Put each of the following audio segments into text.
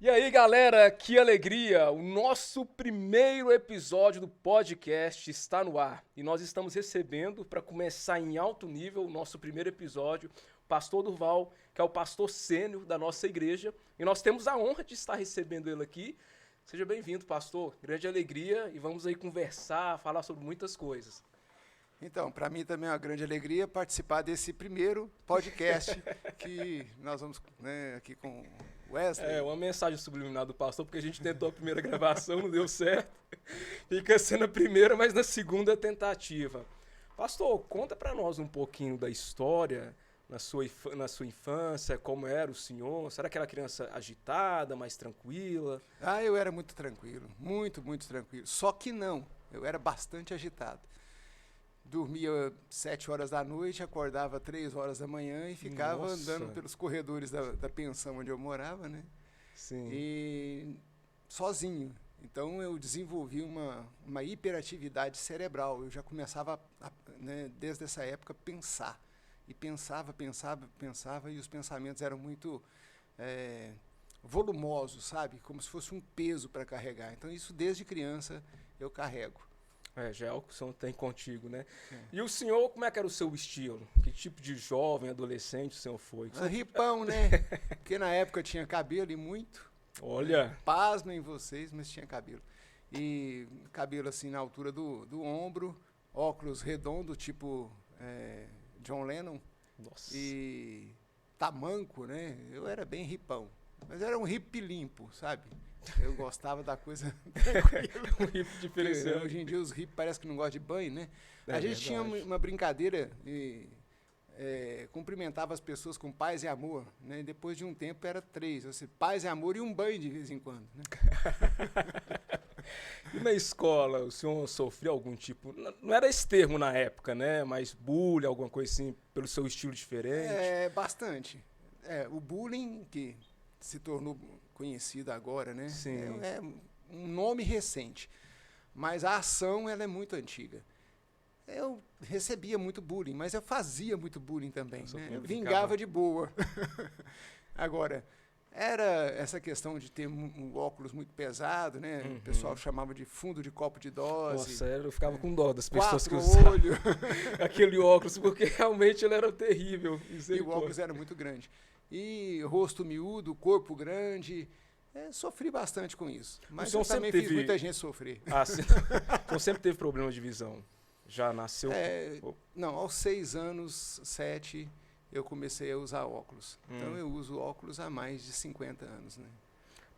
E aí, galera, que alegria! O nosso primeiro episódio do podcast está no ar. E nós estamos recebendo, para começar em alto nível, o nosso primeiro episódio, o pastor Durval, que é o pastor sênior da nossa igreja. E nós temos a honra de estar recebendo ele aqui. Seja bem-vindo, pastor. Grande alegria. E vamos aí conversar, falar sobre muitas coisas. Então, para mim também é uma grande alegria participar desse primeiro podcast que nós vamos, aqui com o Wesley. É, uma mensagem subliminar do pastor, porque a gente tentou a primeira gravação, não deu certo. Fica sendo a primeira, mas na segunda tentativa. Pastor, conta para nós um pouquinho da história na sua infância, como era o senhor. Será que era criança agitada, mais tranquila? Eu era muito tranquilo, muito tranquilo. Só que não, eu era bastante agitado. Dormia 7 horas da noite, acordava 3 horas da manhã e ficava andando pelos corredores da pensão onde eu morava, né? Sim. E sozinho. Então eu desenvolvi uma hiperatividade cerebral. Eu já começava, desde essa época, pensar. E pensava, e os pensamentos eram muito volumosos, sabe? Como se fosse um peso para carregar. Então isso desde criança eu carrego. Já é algo que o senhor tem contigo, né? É. E o senhor, como é que era o seu estilo? Que tipo de jovem, adolescente o senhor foi? Ripão, né? Porque na época tinha cabelo e muito. Olha! Pasmem vocês, mas tinha cabelo. E cabelo assim na altura do ombro, óculos redondo, tipo John Lennon. Nossa! E tamanco, né? Eu era bem ripão. Mas era um hip limpo, sabe? Eu gostava da coisa tranquila. Um hip diferenciado. Hoje em dia os hippies parece que não gostam de banho, né? A gente tinha uma brincadeira e cumprimentava as pessoas com paz e amor, né? E depois de um tempo era 3, assim, paz e amor e um banho de vez em quando, né? E na escola, o senhor sofreu algum tipo, não era esse termo na época, né? Mas bullying, alguma coisa assim, pelo seu estilo diferente? Bastante. O bullying, que se tornou conhecido agora, né? Sim. É um nome recente, mas a ação ela é muito antiga. Eu recebia muito bullying, mas eu fazia muito bullying também, né? Eu vingava de boa. Agora, era essa questão de ter um óculos muito pesado, né? Uhum. O pessoal chamava de fundo de copo de dose. Nossa, eu ficava com dó das pessoas 4 que usavam olhos. aquele óculos, porque realmente ele era terrível. E o óculos era muito grande. E rosto miúdo, corpo grande. Sofri bastante com isso. Mas eu também fiz muita gente sofrer. Então sempre teve problema de visão? Já nasceu? Não, aos 6 anos, 7, eu comecei a usar óculos. Então eu uso óculos há mais de 50 anos, né?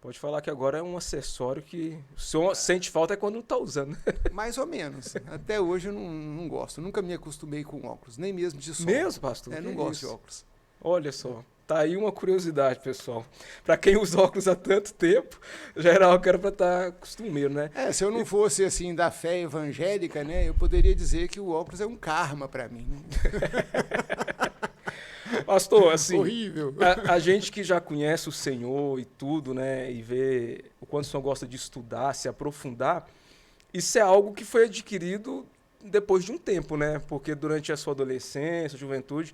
Pode falar que agora é um acessório que o senhor sente falta quando não está usando. Mais ou menos. Até hoje eu não gosto. Nunca me acostumei com óculos, nem mesmo de sol. Mesmo, pastor? Não gosto de óculos. Olha só. Tá aí uma curiosidade, pessoal. Para quem usa óculos há tanto tempo, já era algo que era para estar costumeiro, né? Se eu não fosse assim da fé evangélica, né, eu poderia dizer que o óculos é um karma para mim. Né? Pastor, assim, horrível. A gente que já conhece o Senhor e tudo, né, e vê o quanto o Senhor gosta de estudar, se aprofundar, isso é algo que foi adquirido depois de um tempo, né? Porque durante a sua adolescência, juventude,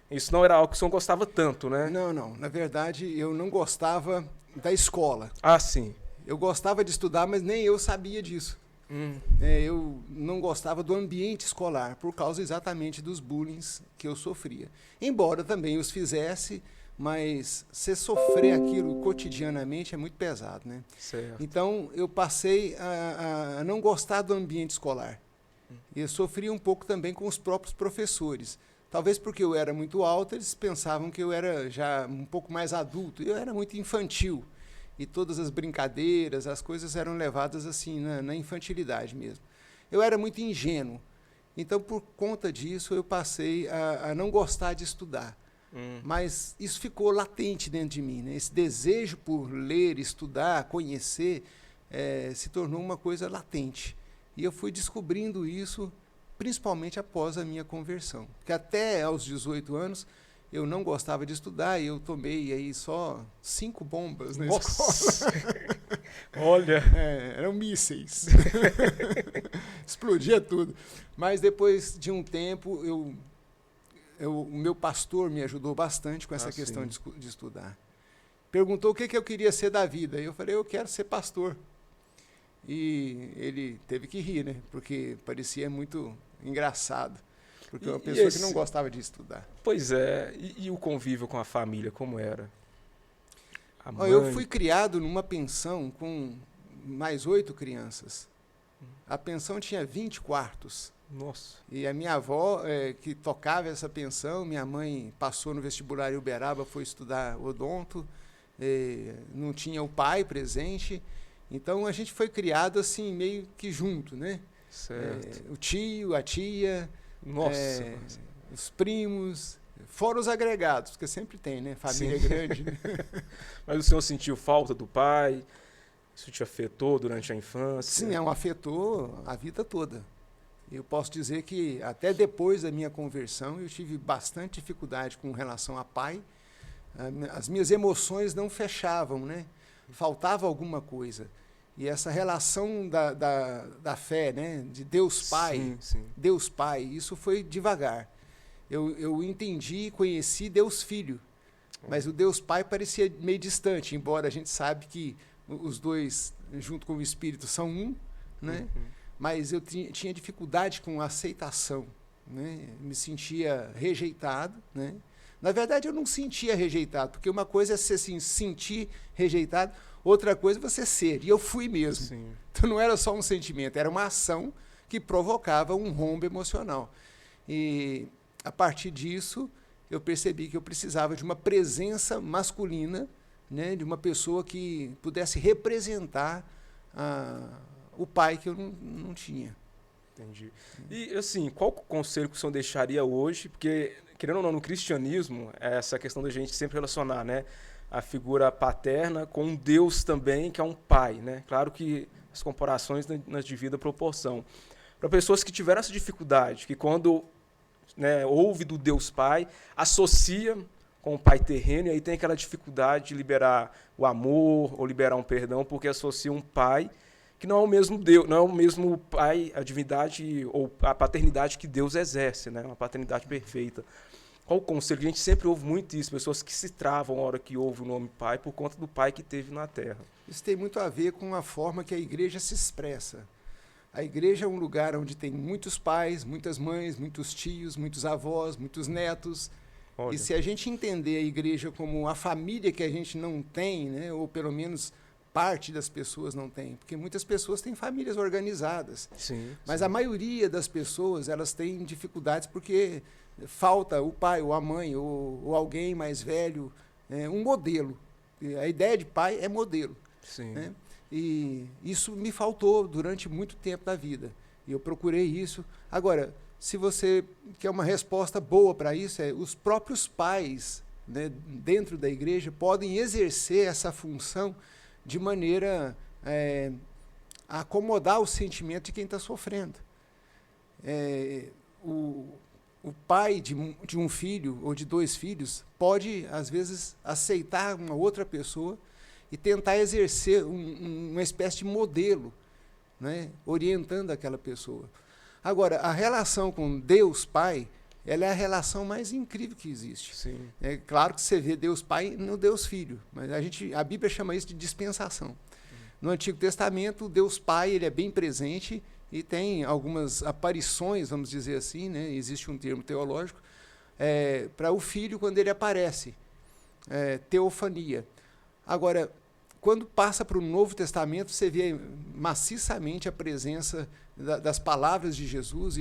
isso não era algo que o senhor gostava tanto, né? Não. Na verdade, eu não gostava da escola. Ah, sim. Eu gostava de estudar, mas nem eu sabia disso. Eu não gostava do ambiente escolar, por causa exatamente dos bullying que eu sofria. Embora também os fizesse, mas você sofrer aquilo cotidianamente é muito pesado, né? Certo. Então, eu passei a não gostar do ambiente escolar. E eu sofria um pouco também com os próprios professores. Talvez porque eu era muito alto, eles pensavam que eu era já um pouco mais adulto. Eu era muito infantil. E todas as brincadeiras, as coisas eram levadas assim na infantilidade mesmo. Eu era muito ingênuo. Então, por conta disso, eu passei a não gostar de estudar. Mas isso ficou latente dentro de mim, né? Esse desejo por ler, estudar, conhecer, se tornou uma coisa latente. E eu fui descobrindo isso principalmente após a minha conversão. Porque até aos 18 anos eu não gostava de estudar e eu tomei aí só 5 bombas na escola. Olha! Eram mísseis. Explodia tudo. Mas depois de um tempo, o meu pastor me ajudou bastante com essa questão de estudar. perguntou o que eu queria ser da vida. Eu falei, eu quero ser pastor. E ele teve que rir, né? Porque parecia muito engraçado. Porque uma pessoa que não gostava de estudar. Pois é. E o convívio com a família, como era? A mãe... Eu fui criado numa pensão com mais 8 crianças. A pensão tinha 20 quartos. Nossa. E a minha avó, que tocava essa pensão, minha mãe passou no vestibular em Uberaba, foi estudar odonto, não tinha o pai presente. Então a gente foi criado assim, meio que junto, né? Certo. O tio, a tia, Nossa. os primos, fora os agregados, porque sempre tem, né? Família grande. Né? Mas o senhor sentiu falta do pai? Isso te afetou durante a infância? Sim, afetou a vida toda. Eu posso dizer que até depois da minha conversão eu tive bastante dificuldade com relação a pai. As minhas emoções não fechavam, né? Faltava alguma coisa. E essa relação da fé, né? De Deus Pai, sim. Deus Pai, isso foi devagar. Eu entendi e conheci Deus Filho, mas o Deus Pai parecia meio distante, embora a gente sabe que os dois, junto com o Espírito, são um, né? Mas eu tinha dificuldade com a aceitação, né? Me sentia rejeitado, né? Na verdade, eu não sentia rejeitado, porque uma coisa é você se sentir rejeitado, outra coisa é você ser. E eu fui mesmo. Sim. Então não era só um sentimento, era uma ação que provocava um rombo emocional. E a partir disso, eu percebi que eu precisava de uma presença masculina, né? De uma pessoa que pudesse representar o pai que eu não tinha. Entendi. E, assim, qual o conselho que o senhor deixaria hoje? Porque, querendo ou não, no cristianismo, essa questão da gente sempre relacionar, né, a figura paterna com um Deus também, que é um pai, né? Claro que as comparações nas devida proporção. Para pessoas que tiveram essa dificuldade, que quando, né, ouve do Deus Pai, associa com o pai terreno, e aí tem aquela dificuldade de liberar o amor ou liberar um perdão, porque associa um pai que não é o mesmo Deus, não é o mesmo pai, a divindade ou a paternidade que Deus exerce, né? Uma paternidade perfeita. Qual o conselho? A gente sempre ouve muito isso, pessoas que se travam na hora que ouvem o nome pai por conta do pai que teve na terra. Isso tem muito a ver com a forma que a igreja se expressa. A igreja é um lugar onde tem muitos pais, muitas mães, muitos tios, muitos avós, muitos netos. Olha. E se a gente entender a igreja como a família que a gente não tem, né, ou pelo menos parte das pessoas não tem, porque muitas pessoas têm famílias organizadas. Sim, mas a maioria das pessoas, elas têm dificuldades porque falta o pai ou a mãe ou alguém mais velho, um modelo. A ideia de pai é modelo. Sim. Né? E isso me faltou durante muito tempo da vida. E eu procurei isso. Agora, se você quer uma resposta boa para isso, os próprios pais, né, dentro da igreja podem exercer essa função de maneira a acomodar o sentimento de quem está sofrendo. O pai de um filho ou de 2 filhos pode, às vezes, aceitar uma outra pessoa e tentar exercer uma espécie de modelo, né, orientando aquela pessoa. Agora, a relação com Deus Pai, ela é a relação mais incrível que existe. Sim. É claro que você vê Deus Pai no Deus Filho, mas a Bíblia chama isso de dispensação. No Antigo Testamento, o Deus Pai ele é bem presente e tem algumas aparições, vamos dizer assim, né? Existe um termo teológico, para o Filho quando ele aparece, teofania. Agora, quando passa para o Novo Testamento, você vê maciçamente a presença das palavras de Jesus,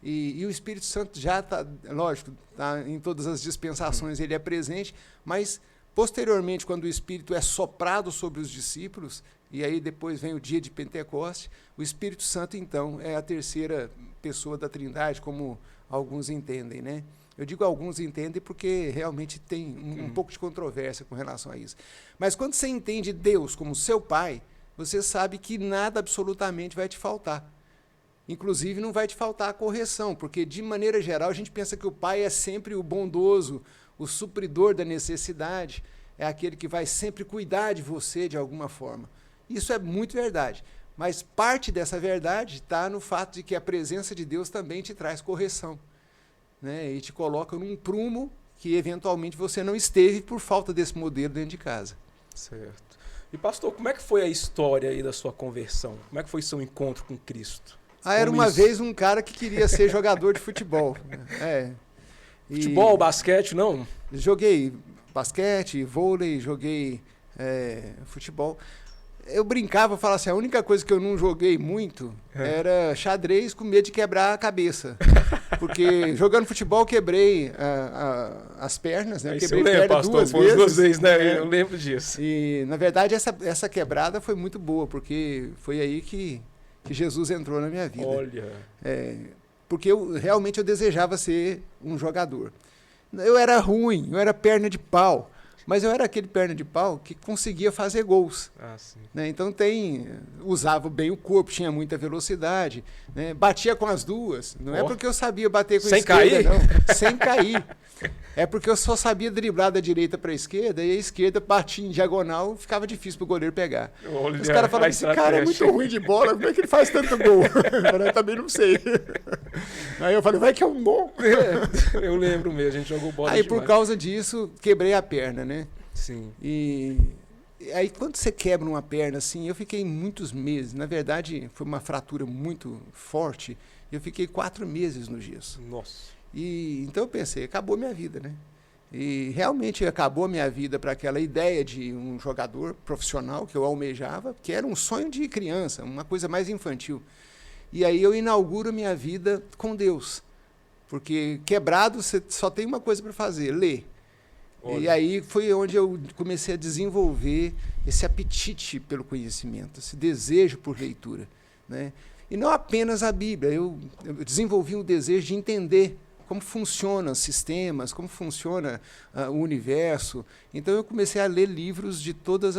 e o Espírito Santo já está, lógico, tá em todas as dispensações, ele é presente, mas posteriormente, quando o Espírito é soprado sobre os discípulos, e aí depois vem o dia de Pentecoste, o Espírito Santo, então, é a terceira pessoa da Trindade, como alguns entendem, né? Eu digo alguns entendem porque realmente tem um pouco de controvérsia com relação a isso. Mas quando você entende Deus como seu pai, você sabe que nada absolutamente vai te faltar. Inclusive, não vai te faltar a correção, porque, de maneira geral, a gente pensa que o pai é sempre o bondoso, o supridor da necessidade, é aquele que vai sempre cuidar de você de alguma forma. Isso é muito verdade, mas parte dessa verdade está no fato de que a presença de Deus também te traz correção, né? E te coloca num prumo que eventualmente você não esteve por falta desse modelo dentro de casa. Certo. E pastor, como é que foi a história aí da sua conversão? Como é que foi seu encontro com Cristo? Era Como uma isso? vez um cara que queria ser jogador de futebol. E Futebol, basquete, não? joguei basquete, vôlei, joguei futebol. Eu brincava, falava assim, a única coisa que eu não joguei muito era xadrez com medo de quebrar a cabeça. Porque jogando futebol quebrei as pernas, né? Eu Isso quebrei eu lembro, perna pastor, duas foi vezes. duas vezes, né? Eu lembro disso. E, na verdade, essa quebrada foi muito boa, porque foi aí que Jesus entrou na minha vida. Olha. Porque realmente eu desejava ser um jogador. Eu era ruim, eu era perna de pau, mas eu era aquele perna de pau que conseguia fazer gols. Ah, sim. Né? Então usava bem o corpo, tinha muita velocidade, né? Batia com as duas. Não é porque eu sabia bater com a Sem esquerda, cair? não. Sem cair. É porque eu só sabia driblar da direita para a esquerda e a esquerda batia em diagonal, ficava difícil para o goleiro pegar. Olha, Os caras falavam, esse cara é muito ruim de bola, como é que ele faz tanto gol? Eu também não sei. Aí eu falei, vai que é um bom. Eu lembro mesmo, a gente jogou bola Aí demais. por causa disso, quebrei a perna, né? Sim. E aí quando você quebra uma perna assim, eu fiquei muitos meses. Na verdade, foi uma fratura muito forte. Eu fiquei 4 meses no gesso. Nossa. E então eu pensei, acabou minha vida, né? E realmente acabou minha vida para aquela ideia de um jogador profissional que eu almejava, que era um sonho de criança, uma coisa mais infantil. E aí eu inauguro minha vida com Deus. Porque quebrado você só tem uma coisa para fazer, ler. Olha. E aí foi onde eu comecei a desenvolver esse apetite pelo conhecimento, esse desejo por leitura, né? E não apenas a Bíblia, eu desenvolvi um desejo de entender como funcionam os sistemas, como funciona o universo. Então eu comecei a ler livros de todas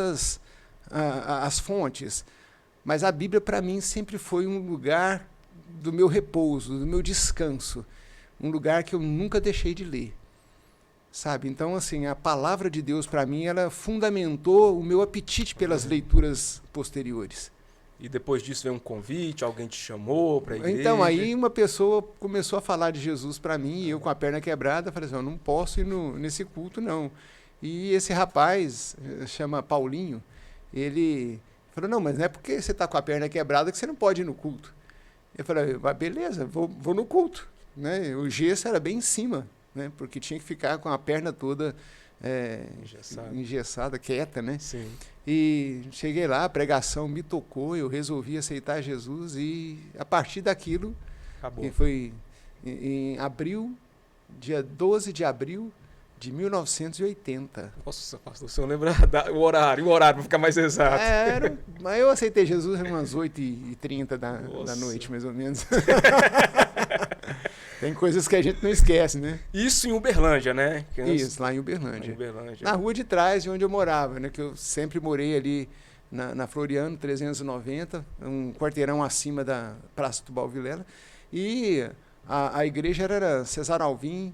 as fontes. Mas a Bíblia, para mim, sempre foi um lugar do meu repouso, do meu descanso. Um lugar que eu nunca deixei de ler. Sabe? Então, assim, a palavra de Deus, para mim, ela fundamentou o meu apetite pelas leituras posteriores. E depois disso veio um convite, alguém te chamou para a igreja? Então, aí uma pessoa começou a falar de Jesus para mim, e eu com a perna quebrada, falei assim, eu não posso ir nesse culto, não. E esse rapaz, chama Paulinho, ele falou, não, mas não é porque você está com a perna quebrada que você não pode ir no culto. Eu falei, mas beleza, vou no culto. Né? O gesso era bem em cima, né? Porque tinha que ficar com a perna toda engessada, quieta, né? Sim. E cheguei lá, a pregação me tocou, eu resolvi aceitar Jesus e a partir daquilo, Acabou. foi em abril, dia 12 de abril de 1980. Nossa, pastor, o senhor lembra o horário para ficar mais exato. Mas eu aceitei Jesus umas 8h30 da noite, mais ou menos. Tem coisas que a gente não esquece, né? Isso em Uberlândia, né? Isso, lá em Uberlândia. Uberlândia. Na rua de trás de onde eu morava, né? Que eu sempre morei ali na Floriano 390, um quarteirão acima da Praça Tubal Vilela. E a igreja era Cesar Alvim,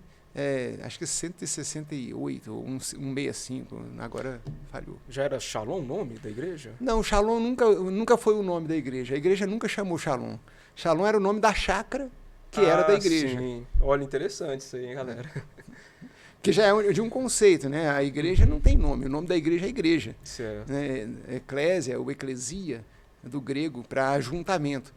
acho que 168 ou 165, agora falhou. Já era Shalom o nome da igreja? Não, Shalom nunca foi o nome da igreja. A igreja nunca chamou Shalom. Shalom era o nome da chácara que era da igreja. Sim. Olha, interessante isso aí, hein, galera. Que já é de um conceito, né? A igreja não tem nome, o nome da igreja é igreja. Certo. Né? Eclésia ou eclesia, do grego, para ajuntamento.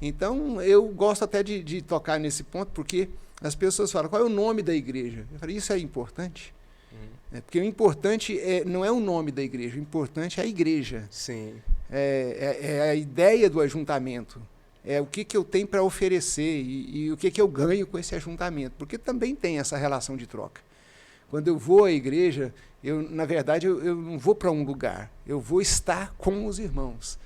Então, eu gosto até de tocar nesse ponto, porque as pessoas falam, qual é o nome da igreja? Eu falei, isso é importante. Porque o importante não é o nome da igreja, o importante é a igreja. Sim. É a ideia do ajuntamento. É o que eu tenho para oferecer e o que eu ganho com esse ajuntamento. Porque também tem essa relação de troca. Quando eu vou à igreja, na verdade, eu não vou para um lugar. Eu vou estar com os irmãos.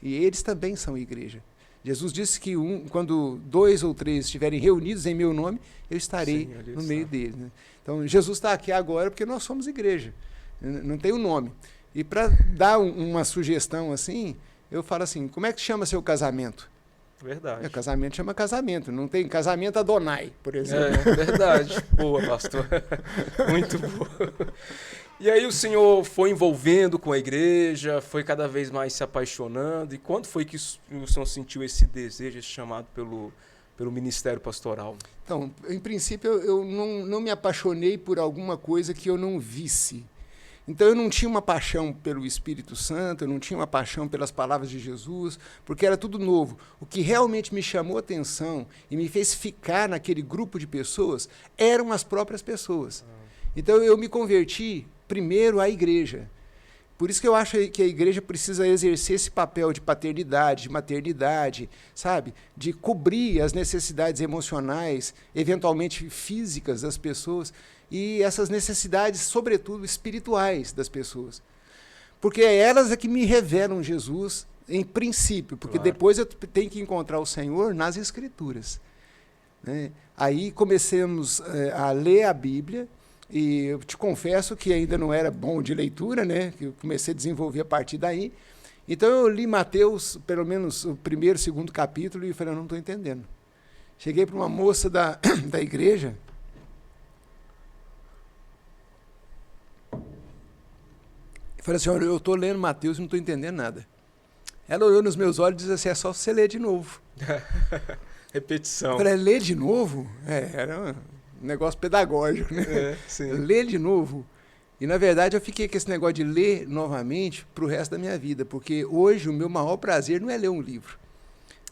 E eles também são igreja. Jesus disse que quando 2 ou 3 estiverem reunidos em meu nome, eu estarei no meio deles. Né? Então, Jesus está aqui agora porque nós somos igreja. Não tem um nome. E para dar uma sugestão assim, eu falo assim, como é que chama seu casamento? Verdade. Casamento chama casamento. Não tem casamento Adonai, por exemplo. Verdade. Boa, pastor. Muito boa. E aí o senhor foi envolvendo com a igreja, foi cada vez mais se apaixonando. E quando foi que o senhor sentiu esse desejo, esse chamado pelo ministério pastoral? Então, em princípio, eu não me apaixonei por alguma coisa que eu não visse. Então, eu não tinha uma paixão pelo Espírito Santo, eu não tinha uma paixão pelas palavras de Jesus, porque era tudo novo. O que realmente me chamou a atenção e me fez ficar naquele grupo de pessoas eram as próprias pessoas. Então, eu me converti primeiro à igreja. Por isso que eu acho que a igreja precisa exercer esse papel de paternidade, de maternidade, sabe? De cobrir as necessidades emocionais, eventualmente físicas das pessoas, e essas necessidades, sobretudo, espirituais das pessoas. Porque elas é que me revelam Jesus em princípio, porque depois eu tenho que encontrar o Senhor nas Escrituras. Né? Aí comecemos a ler a Bíblia, e eu te confesso que ainda não era bom de leitura, né? Que eu comecei a desenvolver a partir daí. Então eu li Mateus, pelo menos o primeiro, segundo capítulo, e falei, eu não estou entendendo. Cheguei para uma moça da igreja. E falei assim, olha, eu estou lendo Mateus e não estou entendendo nada. Ela olhou nos meus olhos e disse assim, é só você ler de novo. Repetição. Eu falei, ler de novo? Era um negócio pedagógico, né? Sim. Ler de novo. E, na verdade, eu fiquei com esse negócio de ler novamente para o resto da minha vida, porque hoje o meu maior prazer não é ler um livro,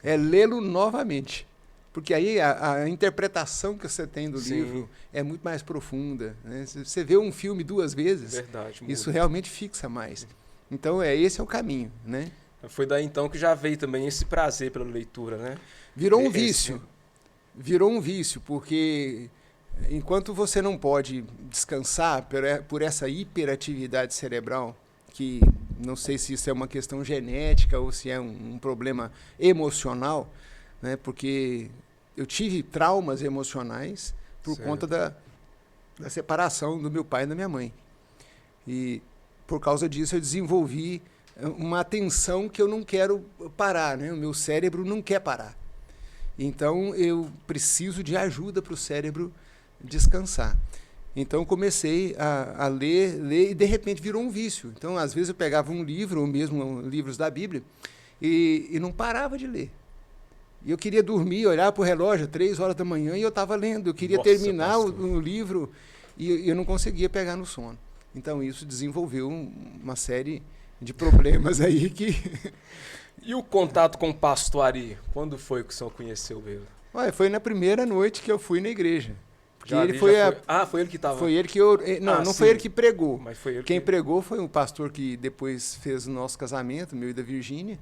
é lê-lo novamente. Porque aí a interpretação que você tem do livro é muito mais profunda. Né? Se você vê um filme 2 vezes, isso realmente fixa mais. Então, esse é o caminho. Né? Foi daí, então, que já veio também esse prazer pela leitura, né? Virou um vício. Virou um vício, porque enquanto você não pode descansar por essa hiperatividade cerebral, que não sei se isso é uma questão genética ou se é um problema emocional, né? Porque eu tive traumas emocionais por conta da separação do meu pai e da minha mãe. E por causa disso eu desenvolvi uma atenção que eu não quero parar, né? O meu cérebro não quer parar. Então eu preciso de ajuda para o cérebro descansar. Então comecei a ler e de repente virou um vício. Então às vezes eu pegava um livro, ou mesmo livros da Bíblia, e não parava de ler. E eu queria dormir, olhar para o relógio, 3 horas da manhã, e eu estava lendo. Eu queria terminar o livro e eu não conseguia pegar no sono. Então isso desenvolveu uma série de problemas aí que... E o contato com o pastor Ari? Quando foi que o senhor conheceu ele? Olha, foi na primeira noite que eu fui na igreja. Porque ele foi ele que estava... Foi ele que... Não foi ele que pregou. Mas foi ele Quem pregou foi um pastor que depois fez o nosso casamento, meu e da Virgínia.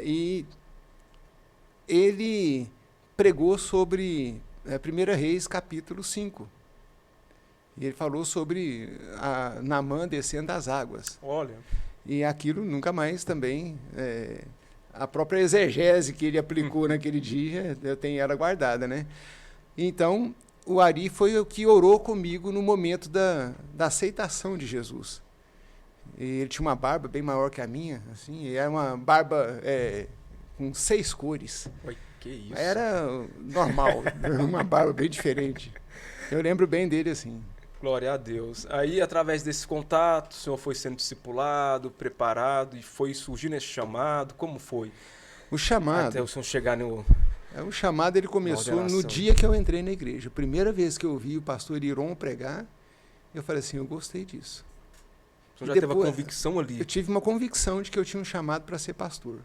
E ele pregou sobre 1 Reis, capítulo 5. E ele falou sobre Naamã descendo das águas. Olha... E aquilo nunca mais também... a própria exegese que ele aplicou naquele dia, eu tenho ela guardada, né? Então, o Ari foi o que orou comigo no momento da aceitação de Jesus. E ele tinha uma barba bem maior que a minha, assim, e era uma barba com 6 cores. Oi, que isso? Era normal, uma barba bem diferente. Eu lembro bem dele assim. Glória a Deus. Aí, através desse contato, o senhor foi sendo discipulado, preparado, e foi surgindo esse chamado? Como foi? O chamado... Até o senhor chegar no... O chamado ele começou no dia que eu entrei na igreja. A primeira vez que eu ouvi o pastor Iron pregar, eu falei assim, eu gostei disso. O senhor já teve uma convicção ali? Eu tive uma convicção de que eu tinha um chamado para ser pastor.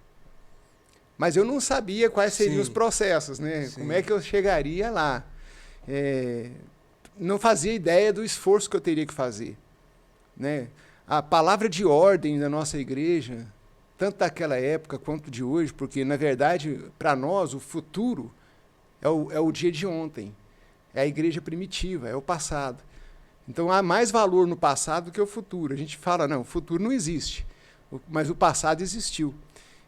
Mas eu não sabia quais seriam os processos, né? Como é que eu chegaria lá. Não fazia ideia do esforço que eu teria que fazer. Né? A palavra de ordem da nossa igreja, tanto daquela época quanto de hoje, porque, na verdade, para nós, o futuro é o dia de ontem. É a igreja primitiva, é o passado. Então, há mais valor no passado do que o futuro. A gente fala, não, o futuro não existe, mas o passado existiu.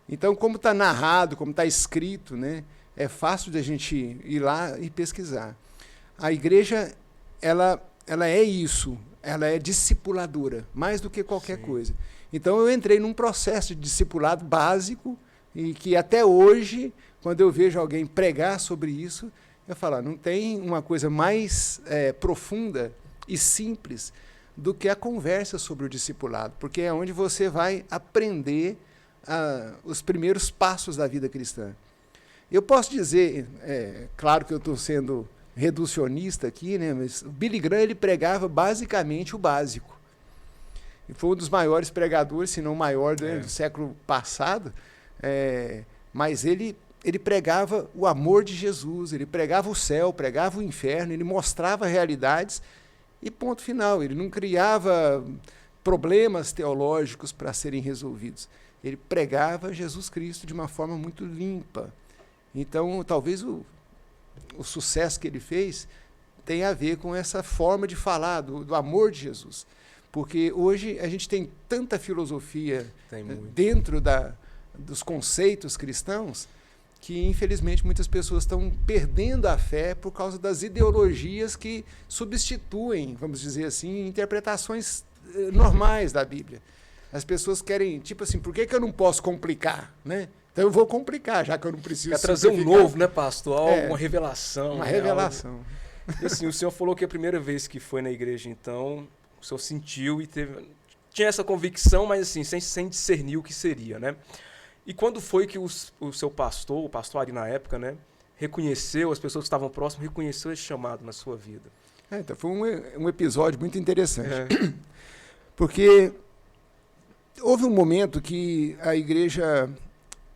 Então, como está narrado, como está escrito, né, é fácil de a gente ir lá e pesquisar. A igreja... Ela é isso, ela é discipuladora, mais do que qualquer coisa. Então, eu entrei num processo de discipulado básico e que até hoje, quando eu vejo alguém pregar sobre isso, eu falo, não tem uma coisa mais profunda e simples do que a conversa sobre o discipulado, porque é onde você vai aprender os primeiros passos da vida cristã. Eu posso dizer, claro que eu estou sendo reducionista aqui, né, mas o Billy Graham ele pregava basicamente o básico. E foi um dos maiores pregadores, se não o maior do século passado, mas ele pregava o amor de Jesus, ele pregava o céu, pregava o inferno, ele mostrava realidades e ponto final. Ele não criava problemas teológicos para serem resolvidos. Ele pregava Jesus Cristo de uma forma muito limpa. Então, talvez o sucesso que ele fez tenha a ver com essa forma de falar do amor de Jesus. Porque hoje a gente tem tanta filosofia dentro dos conceitos cristãos que, infelizmente, muitas pessoas estão perdendo a fé por causa das ideologias que substituem, vamos dizer assim, interpretações normais da Bíblia. As pessoas querem, tipo assim, por que eu não posso complicar, né? Então eu vou complicar, já que eu não preciso quer trazer um novo, né, pastor? Uma revelação. Uma revelação. E assim, o senhor falou que a primeira vez que foi na igreja, então, o senhor sentiu e tinha essa convicção, mas assim, sem discernir o que seria, né? E quando foi que o seu pastor, o pastor Ari na época, né, reconheceu, as pessoas que estavam próximas, reconheceu esse chamado na sua vida? Então foi um episódio muito interessante. Porque houve um momento que a igreja,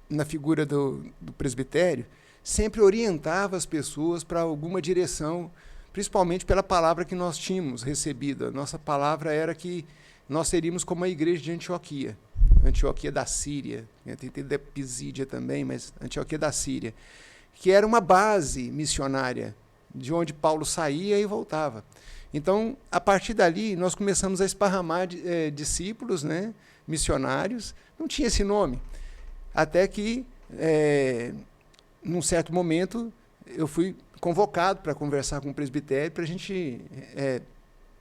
na figura do presbitério, sempre orientava as pessoas para alguma direção, principalmente pela palavra que nós tínhamos recebido. A nossa palavra era que nós seríamos como a igreja de Antioquia. Antioquia da Síria, tem da Pisídia também, mas Antioquia da Síria, que era uma base missionária, de onde Paulo saía e voltava. Então, a partir dali, nós começamos a esparramar discípulos, né, missionários, não tinha esse nome, até que, num certo momento, eu fui convocado para conversar com o presbitério para a gente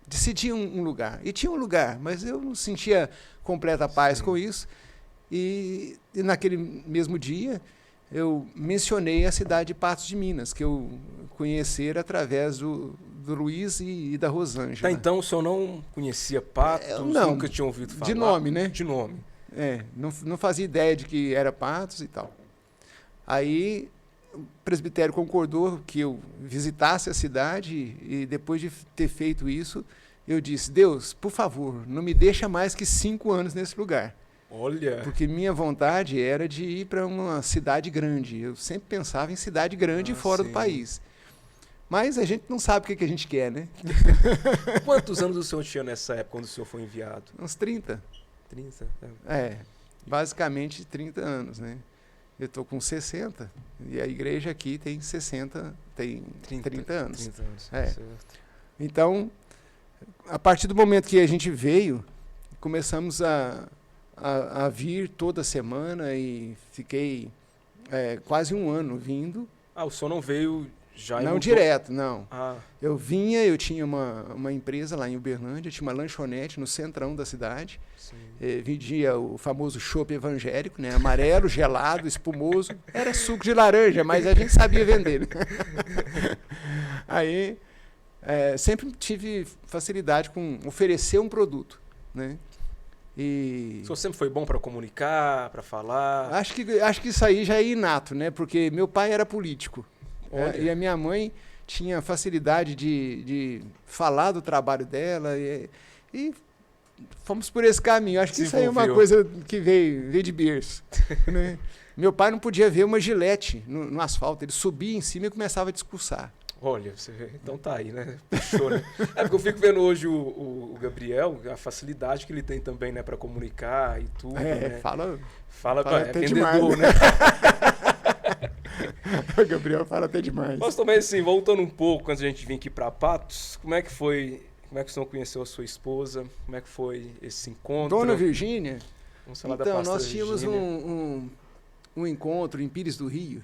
decidir um lugar. E tinha um lugar, mas eu não sentia completa paz com isso. E naquele mesmo dia, eu mencionei a cidade de Patos de Minas, que eu conhecera através do Luiz e da Rosângela. Então o senhor não conhecia Patos? Não, nunca tinha ouvido falar? De nome, né? De nome. Não fazia ideia de que era Patos e tal. Aí o presbitério concordou que eu visitasse a cidade e depois de ter feito isso, eu disse, Deus, por favor, não me deixa mais que 5 anos nesse lugar. Olha! Porque minha vontade era de ir para uma cidade grande. Eu sempre pensava em cidade grande fora do país. Mas a gente não sabe o que a gente quer, né? Quantos anos o senhor tinha nessa época, quando o senhor foi enviado? Uns 30. 30? Basicamente 30 anos, né? Eu estou com 60 e a igreja aqui tem 60, tem 30 anos. 30 anos, certo. Então, a partir do momento que a gente veio, começamos a vir toda semana e fiquei quase um ano vindo. O senhor não veio já? Não direto, não. Eu vinha, eu tinha uma empresa lá em Uberlândia, tinha uma lanchonete no centrão da cidade. Vendia o famoso chopp evangélico, né? Amarelo, gelado, espumoso. Era suco de laranja, mas a gente sabia vender. Né? Aí, sempre tive facilidade com oferecer um produto, né? O senhor sempre foi bom para comunicar, para falar? Acho que isso aí já é inato, né? Porque meu pai era político. E a minha mãe tinha facilidade de falar do trabalho dela e fomos por esse caminho. Acho que isso aí é uma coisa que veio de berço. Né? Meu pai não podia ver uma gilete no asfalto. Ele subia em cima e começava a discursar. Olha, você vê. Então tá aí, né? Puxou, né? Porque eu fico vendo hoje o Gabriel, a facilidade que ele tem também, né, para comunicar e tudo. Né? Fala até vendedor, demais, né? O Gabriel fala até demais. Mas também, assim, voltando um pouco, antes de a gente vir aqui para Patos, como é que foi? Como é que o senhor conheceu a sua esposa? Como é que foi esse encontro? Dona Virgínia? Vamos falar então, da nós Virgínia. tínhamos um encontro em Pires do Rio.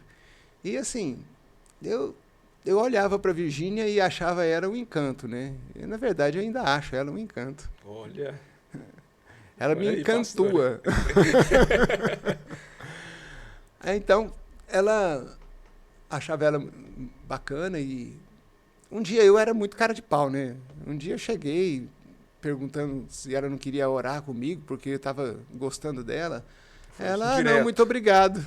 E assim, eu olhava para a Virgínia e achava ela um encanto, né? E, na verdade, eu ainda acho ela um encanto. Olha. Ela me encantua. Então, ela achava ela bacana e um dia eu era muito cara de pau, né? Um dia eu cheguei perguntando se ela não queria orar comigo porque eu estava gostando dela. Ela, direto. não, muito obrigado.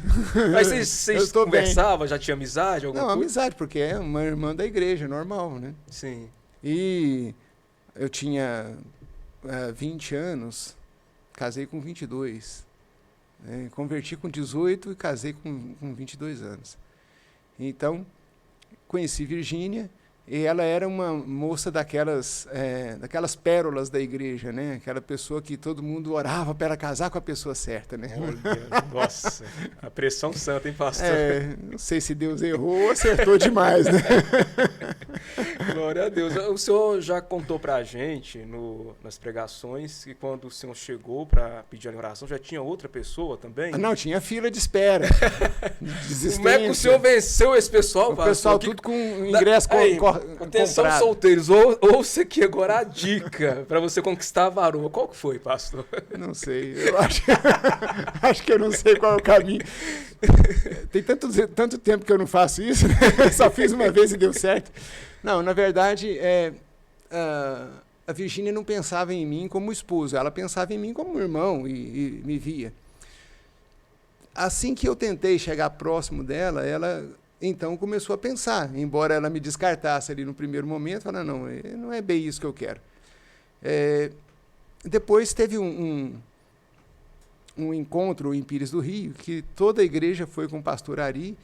Mas vocês tô bem. conversavam, já tinha amizade? Alguma Não, coisa? amizade, porque é uma irmã da igreja, normal, né? Sim. E eu tinha 20 anos, casei com 22. Né? Converti com 18 e casei com 22 anos. Então, conheci Virgínia e ela era uma moça daquelas pérolas da igreja, né? Aquela pessoa que todo mundo orava para ela casar com a pessoa certa, né? Olha, nossa, a pressão santa, hein, pastor? Não sei se Deus errou ou acertou demais, né? Glória a Deus. O senhor já contou pra gente nas pregações que quando o senhor chegou para pedir a oração, já tinha outra pessoa também? Não, tinha fila de espera. Como é que o senhor venceu esse pessoal, pastor? O pessoal tudo com ingresso Atenção, comprado. solteiros, ouça aqui agora a dica para você conquistar a varoa. Qual que foi, pastor? Não sei, eu acho que eu não sei qual é o caminho. Tem tanto tempo que eu não faço isso, né? Só fiz uma vez e deu certo. Não, na verdade, a Virgínia não pensava em mim como esposo, ela pensava em mim como irmão e me via. Assim que eu tentei chegar próximo dela, ela então começou a pensar, embora ela me descartasse ali no primeiro momento, falando, não é bem isso que eu quero. Depois teve um encontro em Pires do Rio, que toda a igreja foi com o pastor Ari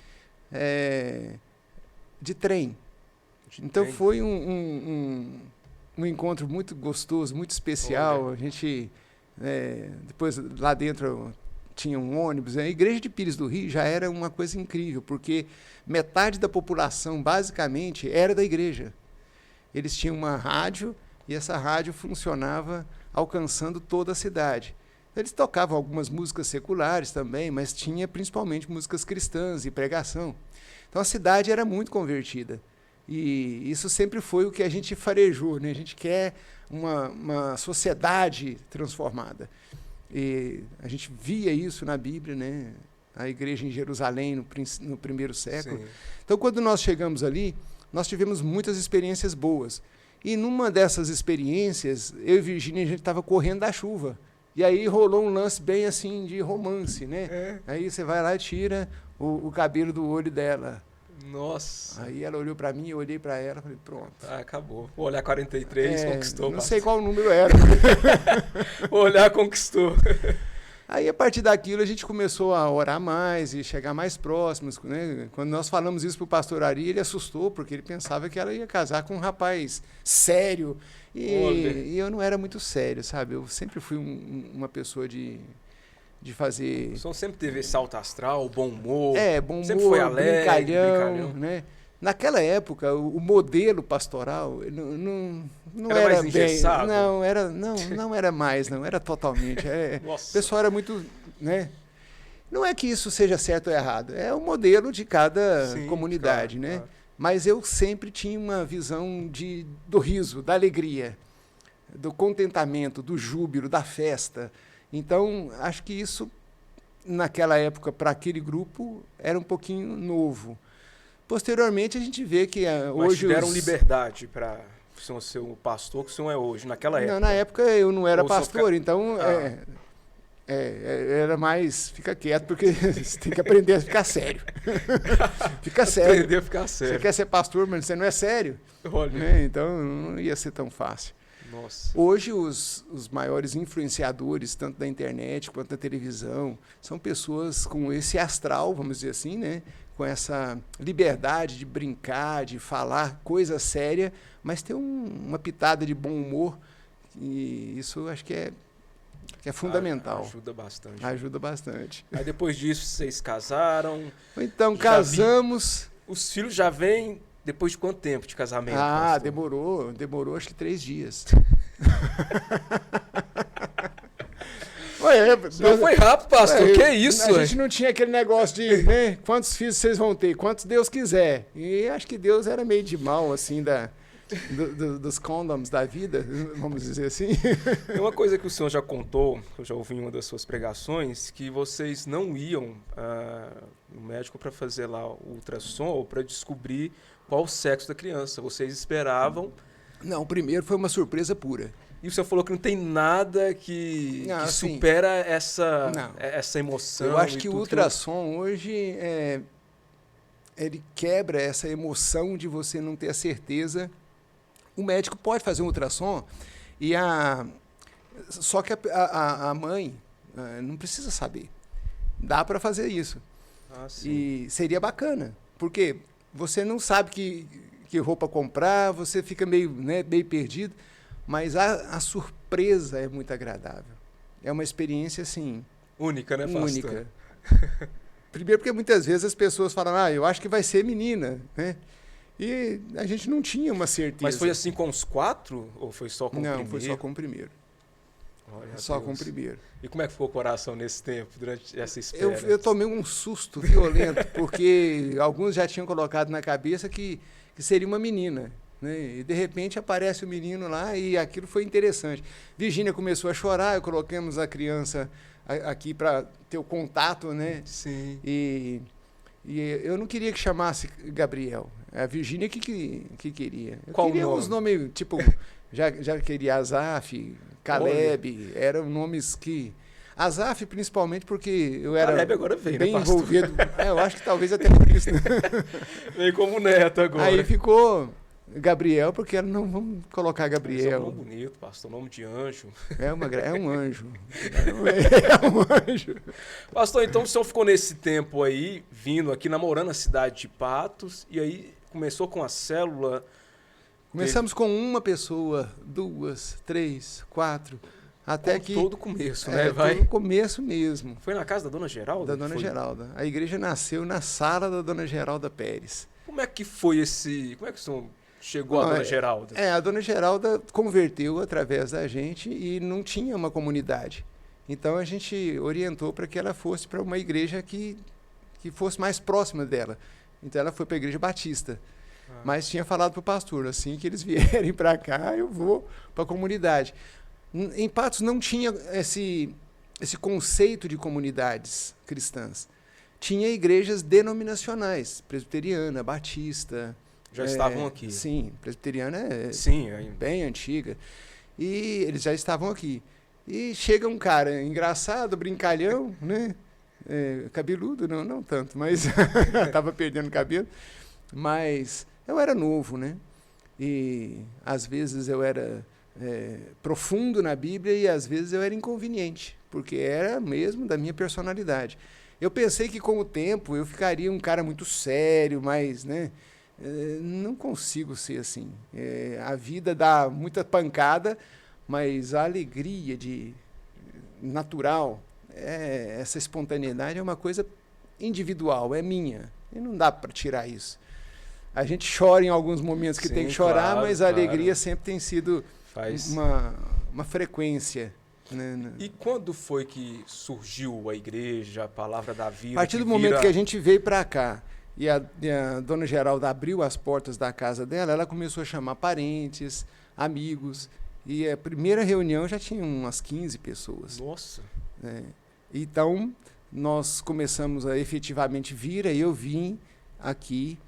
de trem. Então foi um encontro muito gostoso, muito especial. Olha. A gente, depois lá dentro tinha um ônibus. A igreja de Pires do Rio já era uma coisa incrível, porque metade da população, basicamente, era da igreja. Eles tinham uma rádio e essa rádio funcionava alcançando toda a cidade. Eles tocavam algumas músicas seculares também, mas tinha principalmente músicas cristãs e pregação. Então a cidade era muito convertida. E isso sempre foi o que a gente farejou, né? A gente quer uma sociedade transformada. E a gente via isso na Bíblia, né? A igreja em Jerusalém no primeiro século. Sim. Então, quando nós chegamos ali, nós tivemos muitas experiências boas. E numa dessas experiências, eu e Virgínia, a gente estava correndo da chuva. E aí rolou um lance bem assim de romance, né? Aí você vai lá e tira o cabelo do olho dela. Nossa. Aí ela olhou para mim, eu olhei para ela, falei, pronto. Acabou. O olhar 43 conquistou. Não sei qual número era. O olhar conquistou. Aí, a partir daquilo, a gente começou a orar mais e chegar mais próximos, né? Quando nós falamos isso para o pastor Ari, ele assustou, porque ele pensava que ela ia casar com um rapaz sério. E eu não era muito sério, sabe? Eu sempre fui uma pessoa de fazer... O senhor sempre teve esse alto astral, bom humor. Bom humor, sempre foi alegre, brincalhão, né? Naquela época, o modelo pastoral não era mais engessado? Não era mais, não. Era totalmente. O pessoal era muito... Né? Não é que isso seja certo ou errado. É o modelo de cada comunidade, claro, né? Claro. Mas eu sempre tinha uma visão do riso, da alegria, do contentamento, do júbilo, da festa. Então, acho que isso, naquela época, para aquele grupo, era um pouquinho novo. Posteriormente, a gente vê que hoje... tiveram liberdade para ser o pastor que o senhor é hoje, naquela época? Não, na época eu não era pastor, então era mais... Fica quieto, porque você tem que aprender a ficar sério. Fica sério. Aprender a ficar sério. Você quer ser pastor, mas você não é sério. Olha. Né? Então, não ia ser tão fácil. Nossa. Hoje, os maiores influenciadores, tanto da internet quanto da televisão, são pessoas com esse astral, vamos dizer assim, né? Com essa liberdade de brincar, de falar coisa séria, mas ter uma pitada de bom humor. E isso acho que é fundamental. Ajuda bastante. Ajuda bastante. Aí depois disso, vocês casaram? Então, casamos. Os filhos já vêm depois de quanto tempo de casamento? Demorou acho que 3 dias. Não foi rápido, pastor. Que isso? A gente não tinha aquele negócio de, né, quantos filhos vocês vão ter, quantos Deus quiser. E acho que Deus era meio de mal, assim, dos condoms da vida, vamos dizer assim. Tem uma coisa que o senhor já contou, eu já ouvi em uma das suas pregações, que vocês não iam no médico para fazer lá o ultrassom ou para descobrir qual o sexo da criança. Vocês esperavam... Não, primeiro foi uma surpresa pura. E o senhor falou que não tem nada que assim, supera essa emoção. Eu acho e que o tudo ultrassom hoje, ele quebra essa emoção de você não ter a certeza. O médico pode fazer um ultrassom, só que a mãe não precisa saber. Dá para fazer isso. E seria bacana, porque você não sabe que roupa comprar, você fica meio perdido, mas a surpresa é muito agradável. É uma experiência, assim... única, né, pastor? Única. Primeiro porque muitas vezes as pessoas falam, eu acho que vai ser menina, né? E a gente não tinha uma certeza. Mas foi assim com os 4? Ou foi só com o primeiro? Não, foi só com o primeiro. Só com o primeiro. E como é que ficou o coração nesse tempo, durante essa espera? Eu tomei um susto violento, porque alguns já tinham colocado na cabeça que seria uma menina. Né? E de repente aparece o menino lá e aquilo foi interessante. Virgínia começou a chorar, colocamos a criança aqui para ter o contato, né? Sim. E eu não queria que chamasse Gabriel. A Virgínia que queria. Eu Qual queria nome? uns nomes, tipo, já queria Asaf, Caleb, eram nomes que... Asaf, principalmente porque eu era Caleb agora veio, bem né, envolvido. Eu acho que talvez até por isso. Né? Veio como neto agora. Aí ficou Gabriel, porque não vamos colocar Gabriel. É um nome bonito, pastor, nome de anjo. É um anjo. É um anjo. Pastor, então o senhor ficou nesse tempo aí, vindo aqui, namorando a cidade de Patos, e aí começou com a célula... Começamos com uma pessoa, 2, 3, 4, até que... todo o começo, né? Todo o começo mesmo. Foi na casa da Dona Geralda? Da Dona Geralda. A igreja nasceu na sala da Dona Geralda Pérez. Como é que foi como é que o senhor chegou a Dona Geralda? A Dona Geralda converteu através da gente e não tinha uma comunidade. Então a gente orientou para que ela fosse para uma igreja que fosse mais próxima dela. Então ela foi para a igreja batista. Mas tinha falado para o pastor, assim que eles vierem para cá, eu vou para a comunidade. Em Patos não tinha esse conceito de comunidades cristãs. Tinha igrejas denominacionais, presbiteriana, batista. Já estavam aqui? Sim, presbiteriana é bem antiga. E eles já estavam aqui. E chega um cara engraçado, brincalhão, né? Cabeludo, não tanto, mas estava perdendo cabelo. Mas eu era novo, né? E às vezes eu era profundo na Bíblia e às vezes eu era inconveniente, porque era mesmo da minha personalidade. Eu pensei que com o tempo eu ficaria um cara muito sério, mas, né? Não consigo ser assim. A vida dá muita pancada, mas a alegria natural, essa espontaneidade é uma coisa individual, é minha. E não dá para tirar isso. A gente chora em alguns momentos que tem que chorar, mas a alegria sempre tem sido uma frequência. Né? E quando foi que surgiu a igreja, a palavra da vida? A partir do momento que a gente veio para cá e a Dona Geralda abriu as portas da casa dela, ela começou a chamar parentes, amigos. E a primeira reunião já tinha umas 15 pessoas. Nossa! Então, nós começamos a efetivamente vir, aí eu vim aqui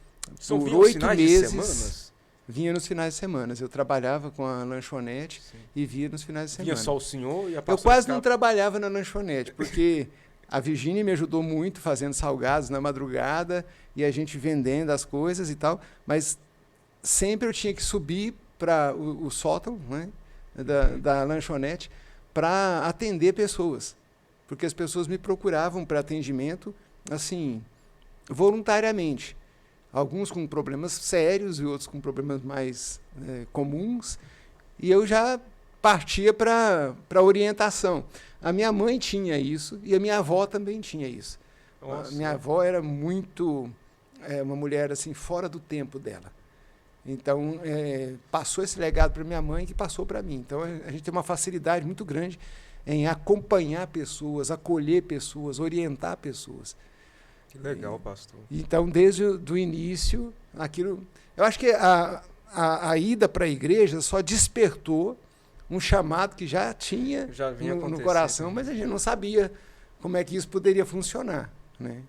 por 8 meses. Vinha nos finais de semana. Eu trabalhava com a lanchonete e via nos finais de semana. Vinha só o senhor e a Eu quase não trabalhava na lanchonete, porque a Virgínia me ajudou muito fazendo salgados na madrugada e a gente vendendo as coisas e tal, mas sempre eu tinha que subir para o sótão, né, da lanchonete para atender pessoas, porque as pessoas me procuravam para atendimento assim, voluntariamente. Alguns com problemas sérios e outros com problemas mais comuns. E eu já partia para orientação. A minha mãe tinha isso e a minha avó também tinha isso. Nossa. A minha avó era muito... uma mulher assim fora do tempo dela. Então, passou esse legado para minha mãe que passou para mim. Então, a gente tem uma facilidade muito grande em acompanhar pessoas, acolher pessoas, orientar pessoas. Que legal, pastor. Então, desde o início, aquilo... Eu acho que a ida para a igreja só despertou um chamado que já tinha no coração, mas a gente não sabia como é que isso poderia funcionar, né?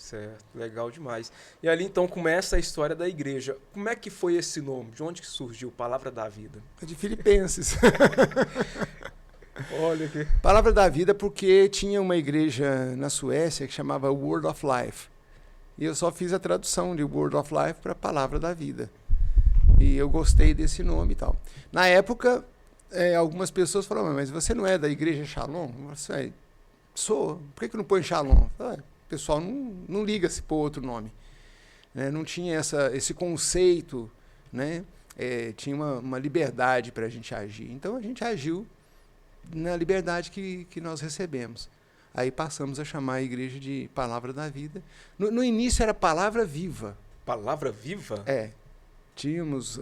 Certo, legal demais. E ali então começa a história da igreja. Como é que foi esse nome? De onde que surgiu Palavra da Vida? É de Filipenses. Olha que... Palavra da Vida porque tinha uma igreja na Suécia que chamava Word of Life. E eu só fiz a tradução de Word of Life para Palavra da Vida. E eu gostei desse nome e tal. Na época, algumas pessoas falaram, mas você não é da igreja Shalom? Você sou. Por que não põe Shalom? O pessoal não liga se pôr outro nome. Não tinha esse conceito, né? Tinha uma liberdade para a gente agir. Então a gente agiu na liberdade que nós recebemos. Aí passamos a chamar a igreja de Palavra da Vida. No início era Palavra Viva. Palavra Viva? Tínhamos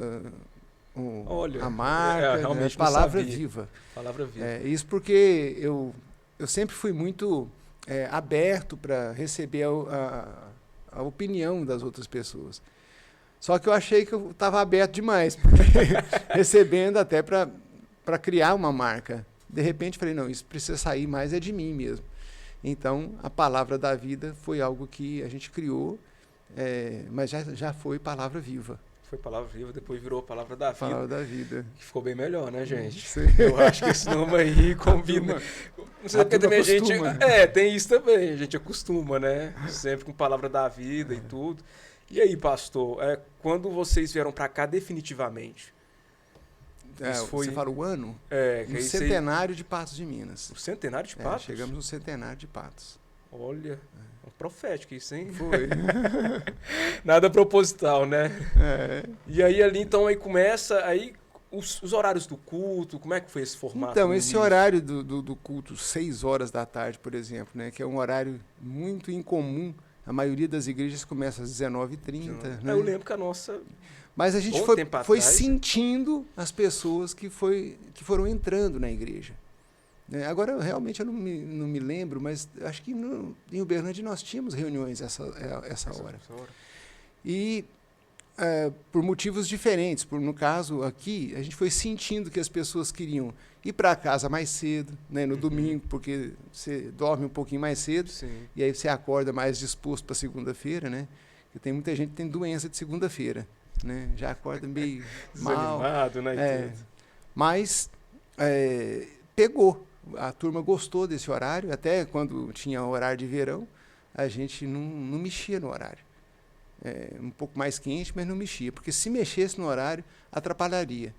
Olha, a marca, realmente Palavra Viva. Palavra Viva. Isso porque eu sempre fui muito aberto para receber a opinião das outras pessoas. Só que eu achei que eu estava aberto demais, porque recebendo até para criar uma marca. De repente falei, não, isso precisa sair mais de mim mesmo. Então, a Palavra da Vida foi algo que a gente criou, mas já foi Palavra Viva. Foi Palavra Viva, depois virou Palavra da Vida. Palavra da Vida. Que ficou bem melhor, né, gente? Sim. Eu acho que esse nome aí combina. Não sei porque também a gente... tem isso também, a gente acostuma, né? Sempre com Palavra da Vida e tudo. E aí, pastor, quando vocês vieram para cá definitivamente? Você fala o ano? No centenário de Patos de Minas. O centenário de Patos? Chegamos no centenário de Patos. Olha, profético isso, hein? Foi. Nada proposital, né? E aí ali, então, aí começa, aí os horários do culto, como é que foi esse formato? Então, esse horário do culto, 6 horas da tarde, por exemplo, né, que é um horário muito incomum. A maioria das igrejas começa às 19h30. Né? Eu lembro que a nossa... Mas a gente foi sentindo as pessoas que foram entrando na igreja. Agora, realmente, eu não me lembro, mas acho que em Uberlândia nós tínhamos reuniões essa hora. E por motivos diferentes. No caso, aqui, a gente foi sentindo que as pessoas queriam ir para casa mais cedo, né, no domingo, porque você dorme um pouquinho mais cedo, e aí você acorda mais disposto para segunda-feira, né? Porque tem muita gente que tem doença de segunda-feira. Né? Já acorda meio mal. Desanimado, né? Mas pegou. A turma gostou desse horário. Até quando tinha horário de verão, a gente não mexia no horário. Um pouco mais quente, mas não mexia. Porque se mexesse no horário, atrapalharia.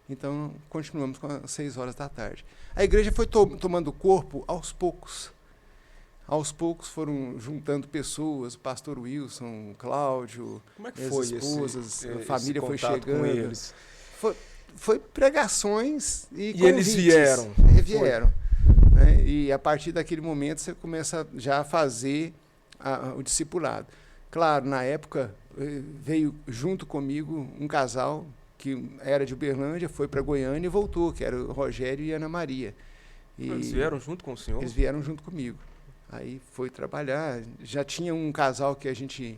Então, continuamos com as 6 horas da tarde. A igreja foi tomando corpo aos poucos. Aos poucos foram juntando pessoas, o pastor Wilson, o Cláudio, como é que as foi esposas, a família foi chegando. Com eles? Foi pregações e convites. Eles vieram? Vieram. Né? E a partir daquele momento você começa já a fazer o discipulado. Claro, na época veio junto comigo um casal que era de Uberlândia, foi para Goiânia e voltou, que era o Rogério e a Ana Maria. Eles vieram junto com o senhor? Eles vieram junto comigo. Aí foi trabalhar. Já tinha um casal que a gente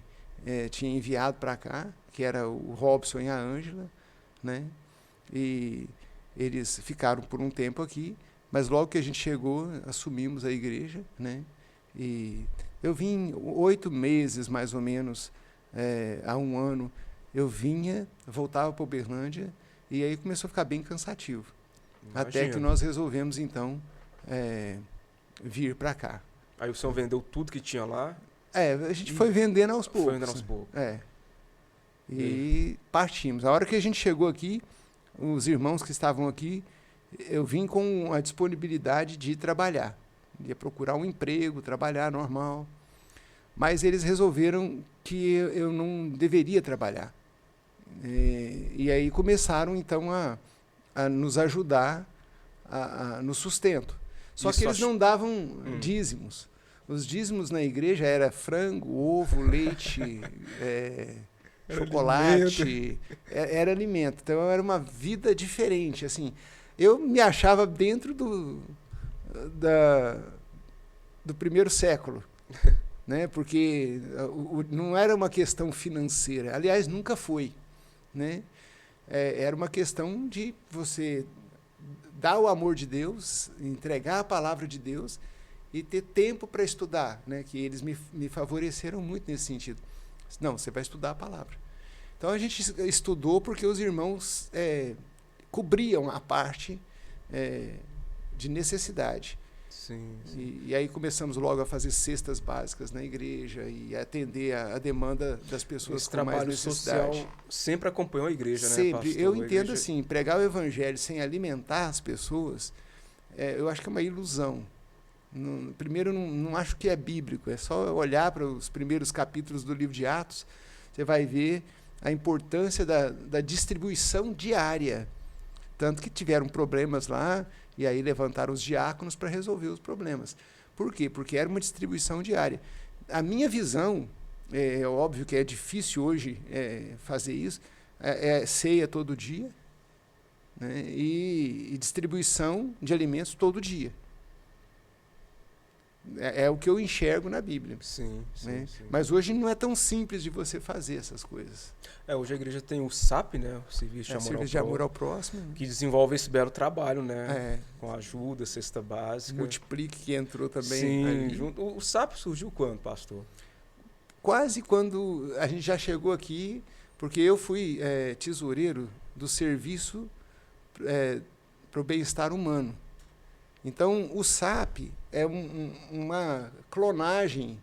tinha enviado para cá, que era o Robson e a Ângela, né? E eles ficaram por um tempo aqui, mas logo que a gente chegou, assumimos a igreja, né? E eu vim 8 meses, mais ou menos, há um ano, eu vinha, voltava para Uberlândia, e aí começou a ficar bem cansativo. Imagina. Até que nós resolvemos, então, vir para cá. Aí o senhor vendeu tudo que tinha lá? A gente foi vendendo aos poucos. Foi vendendo aos poucos. E partimos. A hora que a gente chegou aqui, os irmãos que estavam aqui, eu vim com a disponibilidade de trabalhar. Ia procurar um emprego, trabalhar normal. Mas eles resolveram que eu não deveria trabalhar. E aí começaram, então, a nos ajudar no sustento. Só que eles não davam dízimos. Os dízimos na igreja era frango, ovo, leite, chocolate. Era alimento. Então, era uma vida diferente. Assim, eu me achava dentro do primeiro século. Né? Porque não era uma questão financeira. Aliás, nunca foi. Né? Era uma questão de você dar o amor de Deus, entregar a palavra de Deus e ter tempo para estudar, né? Que eles me favoreceram muito nesse sentido. Não, você vai estudar a palavra. Então a gente estudou porque os irmãos cobriam a parte de necessidade. Sim, E aí começamos logo a fazer cestas básicas na igreja e atender a demanda das pessoas esse com mais trabalho necessidade. social sempre acompanhou a igreja, né, Sempre. pastor? Eu A entendo igreja... assim, pregar o evangelho sem alimentar as pessoas, eu acho que é uma ilusão. Primeiro, não acho que é bíblico. É só olhar para os primeiros capítulos do livro de Atos, você vai ver a importância da distribuição diária. Tanto que tiveram problemas lá, e aí levantaram os diáconos para resolver os problemas. Por quê? Porque era uma distribuição diária. A minha visão, é óbvio que é difícil hoje fazer isso, é ceia todo dia, né, e distribuição de alimentos todo dia. É o que eu enxergo na Bíblia. Sim, né? sim. Mas hoje não é tão simples de você fazer essas coisas. Hoje a igreja tem o SAP, né? O Serviço de Amor ao Próximo. Que desenvolve esse belo trabalho, né? Com ajuda, cesta básica. Multiplique, que entrou também. Sim, junto. O SAP surgiu quando, pastor? Quase quando a gente já chegou aqui, porque eu fui tesoureiro do Serviço para o Bem-Estar Humano. Então, o SAP é uma clonagem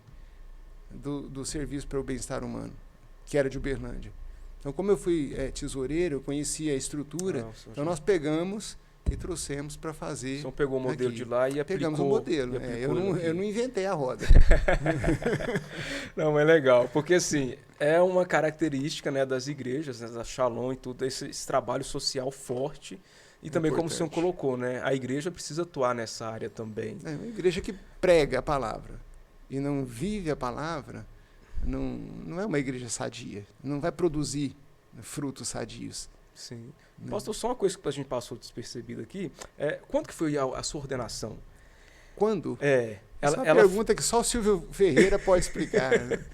do Serviço para o Bem-Estar Humano, que era de Uberlândia. Então, como eu fui tesoureiro, eu conhecia a estrutura, então nós pegamos e trouxemos para fazer. Então pegou o modelo aqui. de lá e aplicou. Pegamos o modelo. Eu não inventei a roda. Não, é legal, porque assim, é uma característica, né, das igrejas, né, da Shalom e tudo, esse trabalho social forte. E também, como o senhor colocou, né, a igreja precisa atuar nessa área também. Uma igreja que prega a palavra e não vive a palavra, não é uma igreja sadia. Não vai produzir frutos sadios. Sim. Pastor, só uma coisa que a gente passou despercebida aqui. Quando que foi a sua ordenação? Quando? Essa é uma pergunta que só o Silvio Ferreira pode explicar. Né?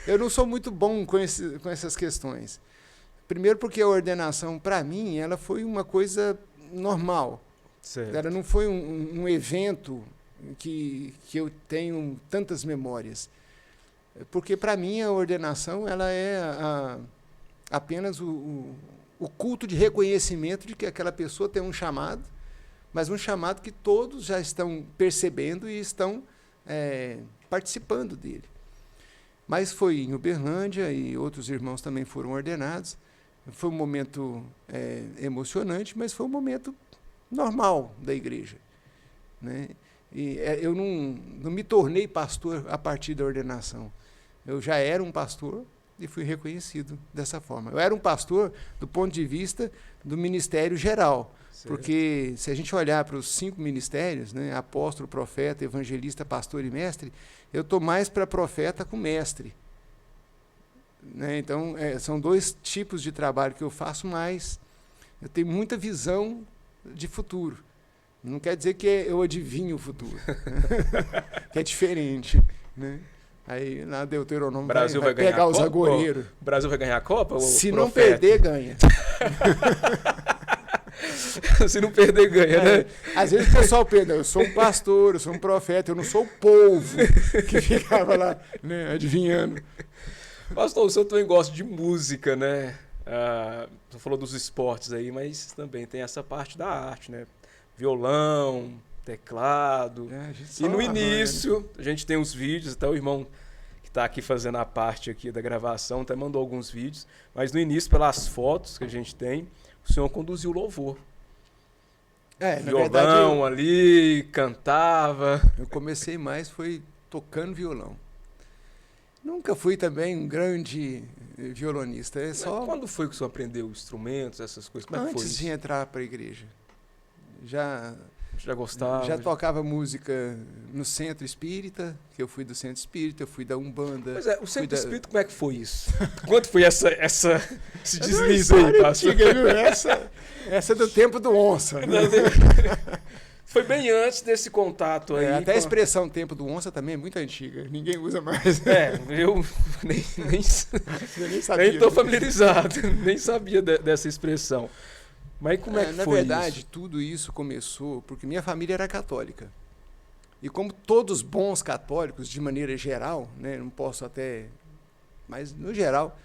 Eu não sou muito bom com essas questões. Primeiro porque a ordenação, para mim, ela foi uma coisa normal. Certo. Ela não foi um evento que eu tenho tantas memórias. Porque, para mim, a ordenação ela é apenas o culto de reconhecimento de que aquela pessoa tem um chamado, mas um chamado que todos já estão percebendo e estão participando dele. Mas foi em Uberlândia e outros irmãos também foram ordenados. Foi um momento emocionante, mas foi um momento normal da igreja. Né? E eu não me tornei pastor a partir da ordenação. Eu já era um pastor e fui reconhecido dessa forma. Eu era um pastor do ponto de vista do ministério geral. Certo. Porque se a gente olhar para os 5 ministérios, né, apóstolo, profeta, evangelista, pastor e mestre, eu estou mais para profeta com mestre. Né? Então, são 2 tipos de trabalho que eu faço, mas eu tenho muita visão de futuro. Não quer dizer que eu adivinho o futuro, que é diferente. Né? Aí, na Deuteronômio, Brasil vai pegar os agoreiros. O Brasil vai ganhar a Copa? Se não perder, ganha. Se não perder, ganha, né? Às vezes o pessoal pensa, eu sou um pastor, eu sou um profeta, eu não sou o povo que ficava lá, né, adivinhando. Pastor, o senhor também gosta de música, né? Você falou dos esportes aí, mas também tem essa parte da arte, né? Violão, teclado. E no início, a gente tem uns vídeos, até o irmão que está aqui fazendo a parte aqui da gravação até mandou alguns vídeos, mas no início, pelas fotos que a gente tem, o senhor conduziu louvor. Violão, na verdade, ali, cantava. Eu comecei mais, foi tocando violão. Nunca fui também um grande violonista. Quando foi que o senhor aprendeu instrumentos, essas coisas? Como Antes foi isso? de entrar para a igreja. Já gostava? Já tocava música no Centro Espírita, que eu fui do Centro Espírita, eu fui da Umbanda. Pois o Centro Espírita, como é que foi isso? Quanto foi esse deslize aí, pastor? Antiga, viu? Essa é do tempo do onça. Né? Foi bem antes desse contato aí. Até a expressão tempo do onça também é muito antiga. Ninguém usa mais. Eu nem estou familiarizado. Nem sabia dessa expressão. Mas como é que na foi verdade, isso? tudo isso começou porque minha família era católica. E como todos bons católicos, de maneira geral, né, não posso até, mas no geral,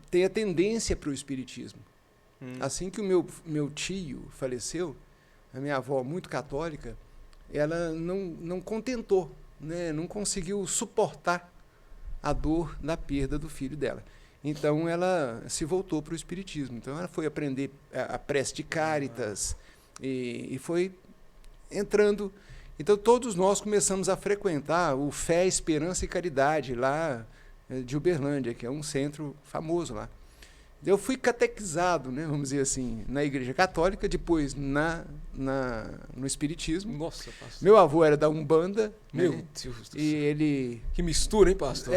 tem a tendência para o espiritismo. Assim que o meu tio faleceu, a minha avó, muito católica, ela não contentou, né, não conseguiu suportar a dor da perda do filho dela. Então, ela se voltou para o espiritismo. Então, ela foi aprender a prece de Cáritas e foi entrando. Então, todos nós começamos a frequentar o Fé, Esperança e Caridade, lá de Uberlândia, que é um centro famoso lá. Eu fui catequizado, né, vamos dizer assim, na Igreja Católica, depois no Espiritismo. Nossa, pastor. Meu avô era da Umbanda. Meu né, Deus do céu. E ele... Que mistura, hein, pastor?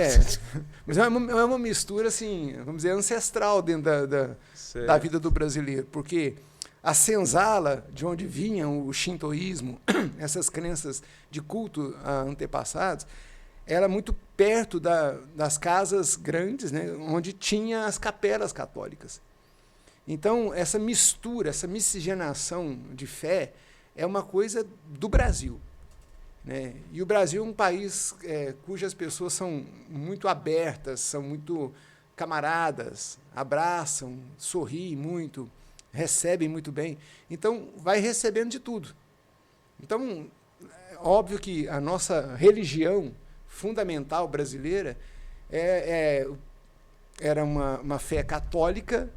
Mas é uma mistura, assim, vamos dizer, ancestral dentro da vida do brasileiro, porque a senzala, de onde vinham o shintoísmo, essas crenças de culto a antepassados, era muito perto das casas grandes, né, onde tinha as capelas católicas. Então, essa mistura, essa miscigenação de fé é uma coisa do Brasil. Né? E o Brasil é um país cujas pessoas são muito abertas, são muito camaradas, abraçam, sorriem muito, recebem muito bem. Então, vai recebendo de tudo. Então, é óbvio que a nossa religião fundamental brasileira era uma fé católica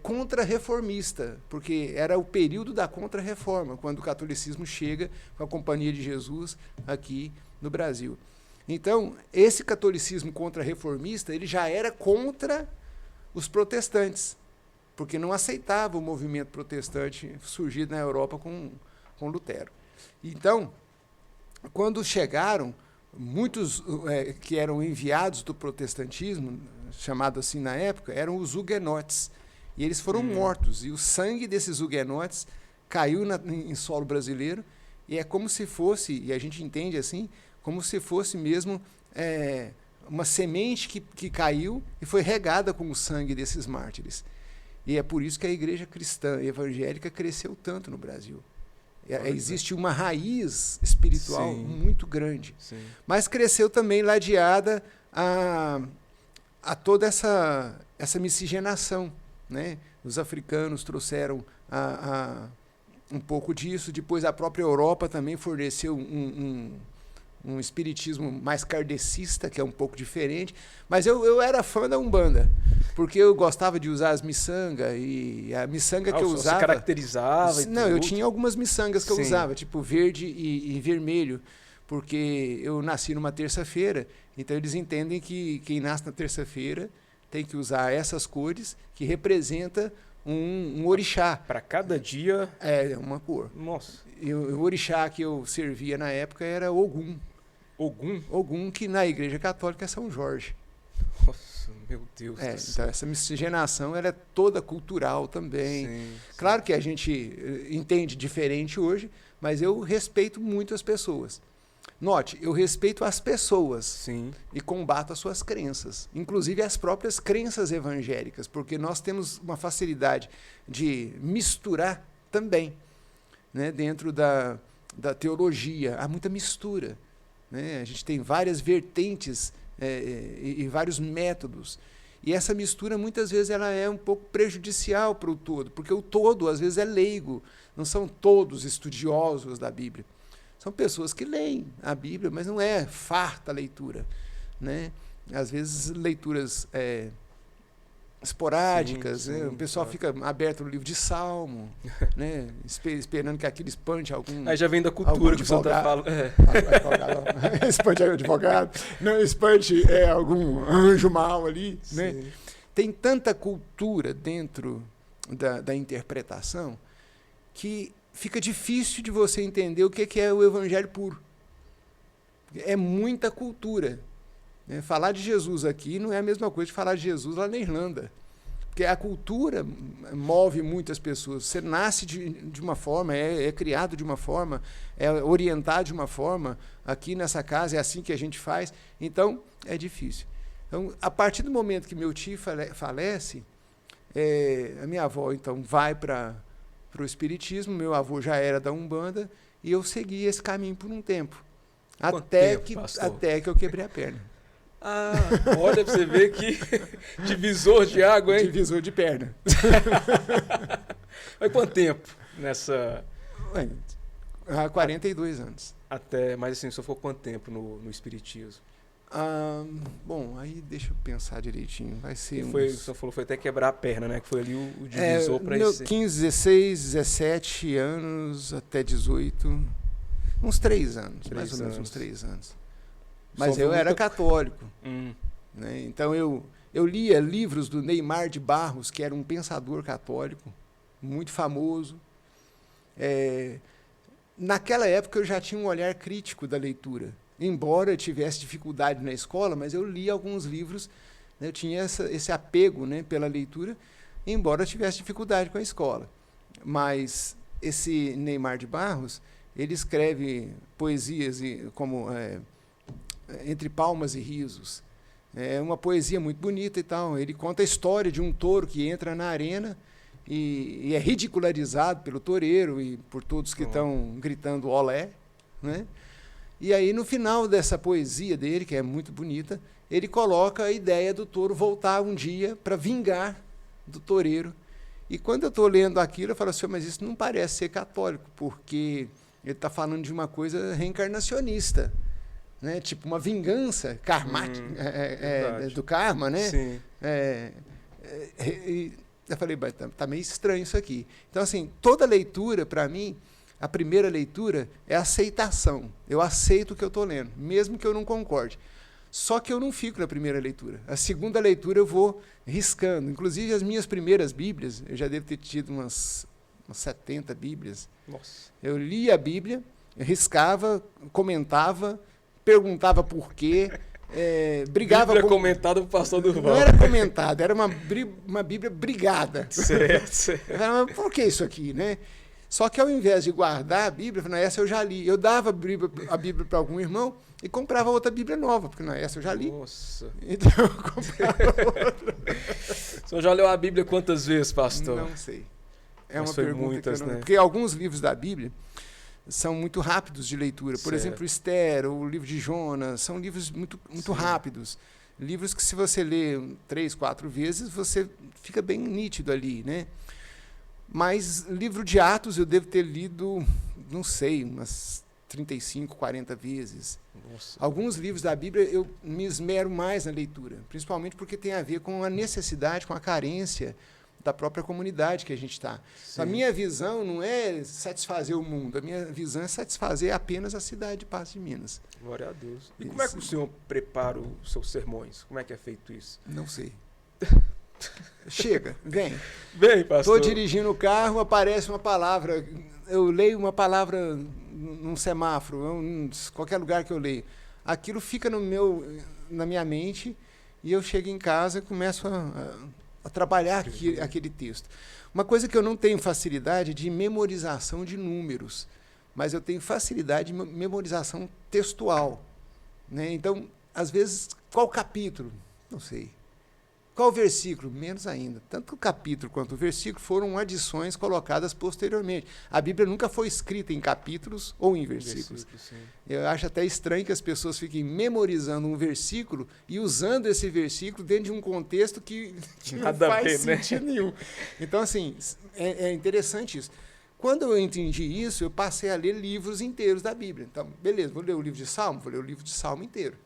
contra-reformista, porque era o período da contra-reforma, quando o catolicismo chega com a Companhia de Jesus aqui no Brasil. Então, esse catolicismo contra-reformista, ele já era contra os protestantes, porque não aceitava o movimento protestante surgido na Europa com Lutero. Então, quando chegaram, muitos que eram enviados do protestantismo, chamado assim na época, eram os huguenotes. E eles foram mortos. E o sangue desses huguenotes caiu em solo brasileiro. E é como se fosse, e a gente entende assim, como se fosse mesmo uma semente que caiu e foi regada com o sangue desses mártires. E é por isso que a igreja cristã evangélica cresceu tanto no Brasil. Existe uma raiz espiritual muito grande. Sim. Mas cresceu também ladeada a toda essa miscigenação. Né? Os africanos trouxeram um pouco disso. Depois a própria Europa também forneceu um espiritismo mais kardecista, que é um pouco diferente. Mas eu era fã da Umbanda, porque eu gostava de usar as miçangas, e a miçanga que eu usava... Você caracterizava? Não, eu tinha algumas miçangas que eu usava, tipo verde e vermelho, porque eu nasci numa terça-feira, então eles entendem que quem nasce na terça-feira tem que usar essas cores, que representa um orixá. Para cada dia... É, uma cor. Nossa. E o orixá que eu servia na época era Ogum. Ogum? Ogum, que na Igreja Católica é São Jorge. Nossa, meu Deus do céu. Então essa miscigenação ela é toda cultural também. Sim. Claro que a gente entende diferente hoje, mas eu respeito muito as pessoas. Note, eu respeito as pessoas e combato as suas crenças, inclusive as próprias crenças evangélicas, porque nós temos uma facilidade de misturar também, né, dentro da teologia. Há muita mistura. Né? A gente tem várias vertentes e vários métodos. E essa mistura, muitas vezes, ela é um pouco prejudicial para o todo, porque o todo, às vezes, é leigo. Não são todos estudiosos da Bíblia. São pessoas que leem a Bíblia, mas não é farta a leitura. Né? Às vezes, leituras esporádicas, né? O pessoal fica aberto no livro de Salmo, né? Esperando que aquilo espante algum... Aí já vem da cultura que o Santa fala. Espante advogado. Não, espante algum anjo mau ali. Né? Tem tanta cultura dentro da interpretação que fica difícil de você entender o que é o evangelho puro. É muita cultura. Né? Falar de Jesus aqui não é a mesma coisa de falar de Jesus lá na Irlanda. Porque a cultura move muitas pessoas. Você nasce de uma forma, é criado de uma forma, é orientado de uma forma. Aqui nessa casa é assim que a gente faz. Então, é difícil. Então, a partir do momento que meu tio falece, a minha avó, então, vai para o espiritismo. Meu avô já era da Umbanda. E eu segui esse caminho por um tempo. Quanto tempo, pastor? Até que eu quebrei a perna. Ah, olha pra você ver que divisor de água, hein? Divisor de perna. Mas quanto tempo nessa... Ué, há 42 anos. Mas assim, só ficou quanto tempo no espiritismo? Bom, aí deixa eu pensar direitinho. Vai ser O senhor falou foi até quebrar a perna, né? Que foi ali o divisor para isso. 15, 16, 17 anos até 18. Uns 3 anos, mais ou menos uns 3 anos. Mas eu era católico. Né? Então eu lia livros do Neymar de Barros, que era um pensador católico, muito famoso. Naquela época eu já tinha um olhar crítico da leitura. Embora eu tivesse dificuldade na escola, mas eu li alguns livros, né? Eu tinha esse apego, né, pela leitura, embora eu tivesse dificuldade com a escola. Mas esse Neymar de Barros, ele escreve poesias como Entre Palmas e Risos. É uma poesia muito bonita e tal. Ele conta a história de um touro que entra na arena e é ridicularizado pelo toureiro e por todos que estão gritando olé, né? E aí, no final dessa poesia dele, que é muito bonita, ele coloca a ideia do touro voltar um dia para vingar do toureiro. E quando eu estou lendo aquilo, eu falo assim, mas isso não parece ser católico, porque ele está falando de uma coisa reencarnacionista, né? Tipo uma vingança karmática, do karma, né? Sim. Eu falei, tá meio estranho isso aqui. Então, assim, toda leitura, para mim, a primeira leitura é aceitação. Eu aceito o que eu estou lendo, mesmo que eu não concorde. Só que eu não fico na primeira leitura. A segunda leitura eu vou riscando. Inclusive, as minhas primeiras Bíblias, eu já devo ter tido umas 70 Bíblias. Nossa. Eu lia a Bíblia, riscava, comentava, perguntava por quê, brigava Bíblia com... comentada pro pastor Durval. Não era comentada, era uma Bíblia brigada. Certo. Eu falava, mas por que isso aqui, né? Só que ao invés de guardar a Bíblia, eu falei, essa eu já li. Eu dava a Bíblia para algum irmão e comprava outra Bíblia nova, porque essa eu já li. Nossa. Então eu comprava outra. O senhor já leu a Bíblia quantas vezes, pastor? Não sei. É Mas uma foi pergunta muitas, que eu não... né? Porque alguns livros da Bíblia são muito rápidos de leitura. Por Certo. exemplo, Esther, o livro de Jonas, são livros muito rápidos. Livros que, se você lê 3, 4 vezes, você fica bem nítido ali, né? Mas livro de Atos eu devo ter lido, não sei, umas 35, 40 vezes. Nossa. Alguns livros da Bíblia eu me esmero mais na leitura, principalmente porque tem a ver com a necessidade, com a carência da própria comunidade que a gente está. A minha visão não é satisfazer o mundo, a minha visão é satisfazer apenas a cidade de Paços de Minas. Glória a Deus. E como é que o senhor prepara os seus sermões? Como é que é feito isso? Não sei. Chega, vem. Vem, pastor. Estou dirigindo o carro, aparece uma palavra, eu leio uma palavra num semáforo, qualquer lugar que eu leio. Aquilo fica na minha mente e eu chego em casa e começo a trabalhar aquele texto. Uma coisa que eu não tenho facilidade de memorização de números, mas eu tenho facilidade de memorização textual, né? Então, às vezes, qual capítulo? Não sei. Qual versículo? Menos ainda. Tanto o capítulo quanto o versículo foram adições colocadas posteriormente. A Bíblia nunca foi escrita em capítulos ou em versículos. Eu acho até estranho que as pessoas fiquem memorizando um versículo e usando esse versículo dentro de um contexto que não faz sentido nenhum. Então, assim, é interessante isso. Quando eu entendi isso, eu passei a ler livros inteiros da Bíblia. Então, beleza, vou ler o livro de Salmo? Vou ler o livro de Salmo inteiro.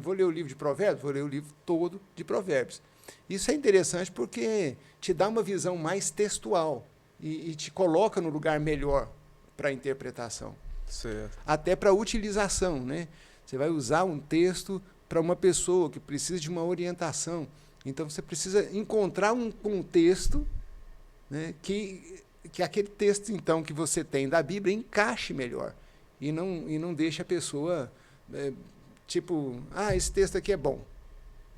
Vou ler o livro de Provérbios? Vou ler o livro todo de Provérbios. Isso é interessante porque te dá uma visão mais textual e te coloca no lugar melhor para a interpretação. Certo. Até para a utilização, né? Você vai usar um texto para uma pessoa que precisa de uma orientação. Então, você precisa encontrar um contexto, né, que aquele texto, então, que você tem da Bíblia encaixe melhor e não deixe a pessoa... tipo, esse texto aqui é bom.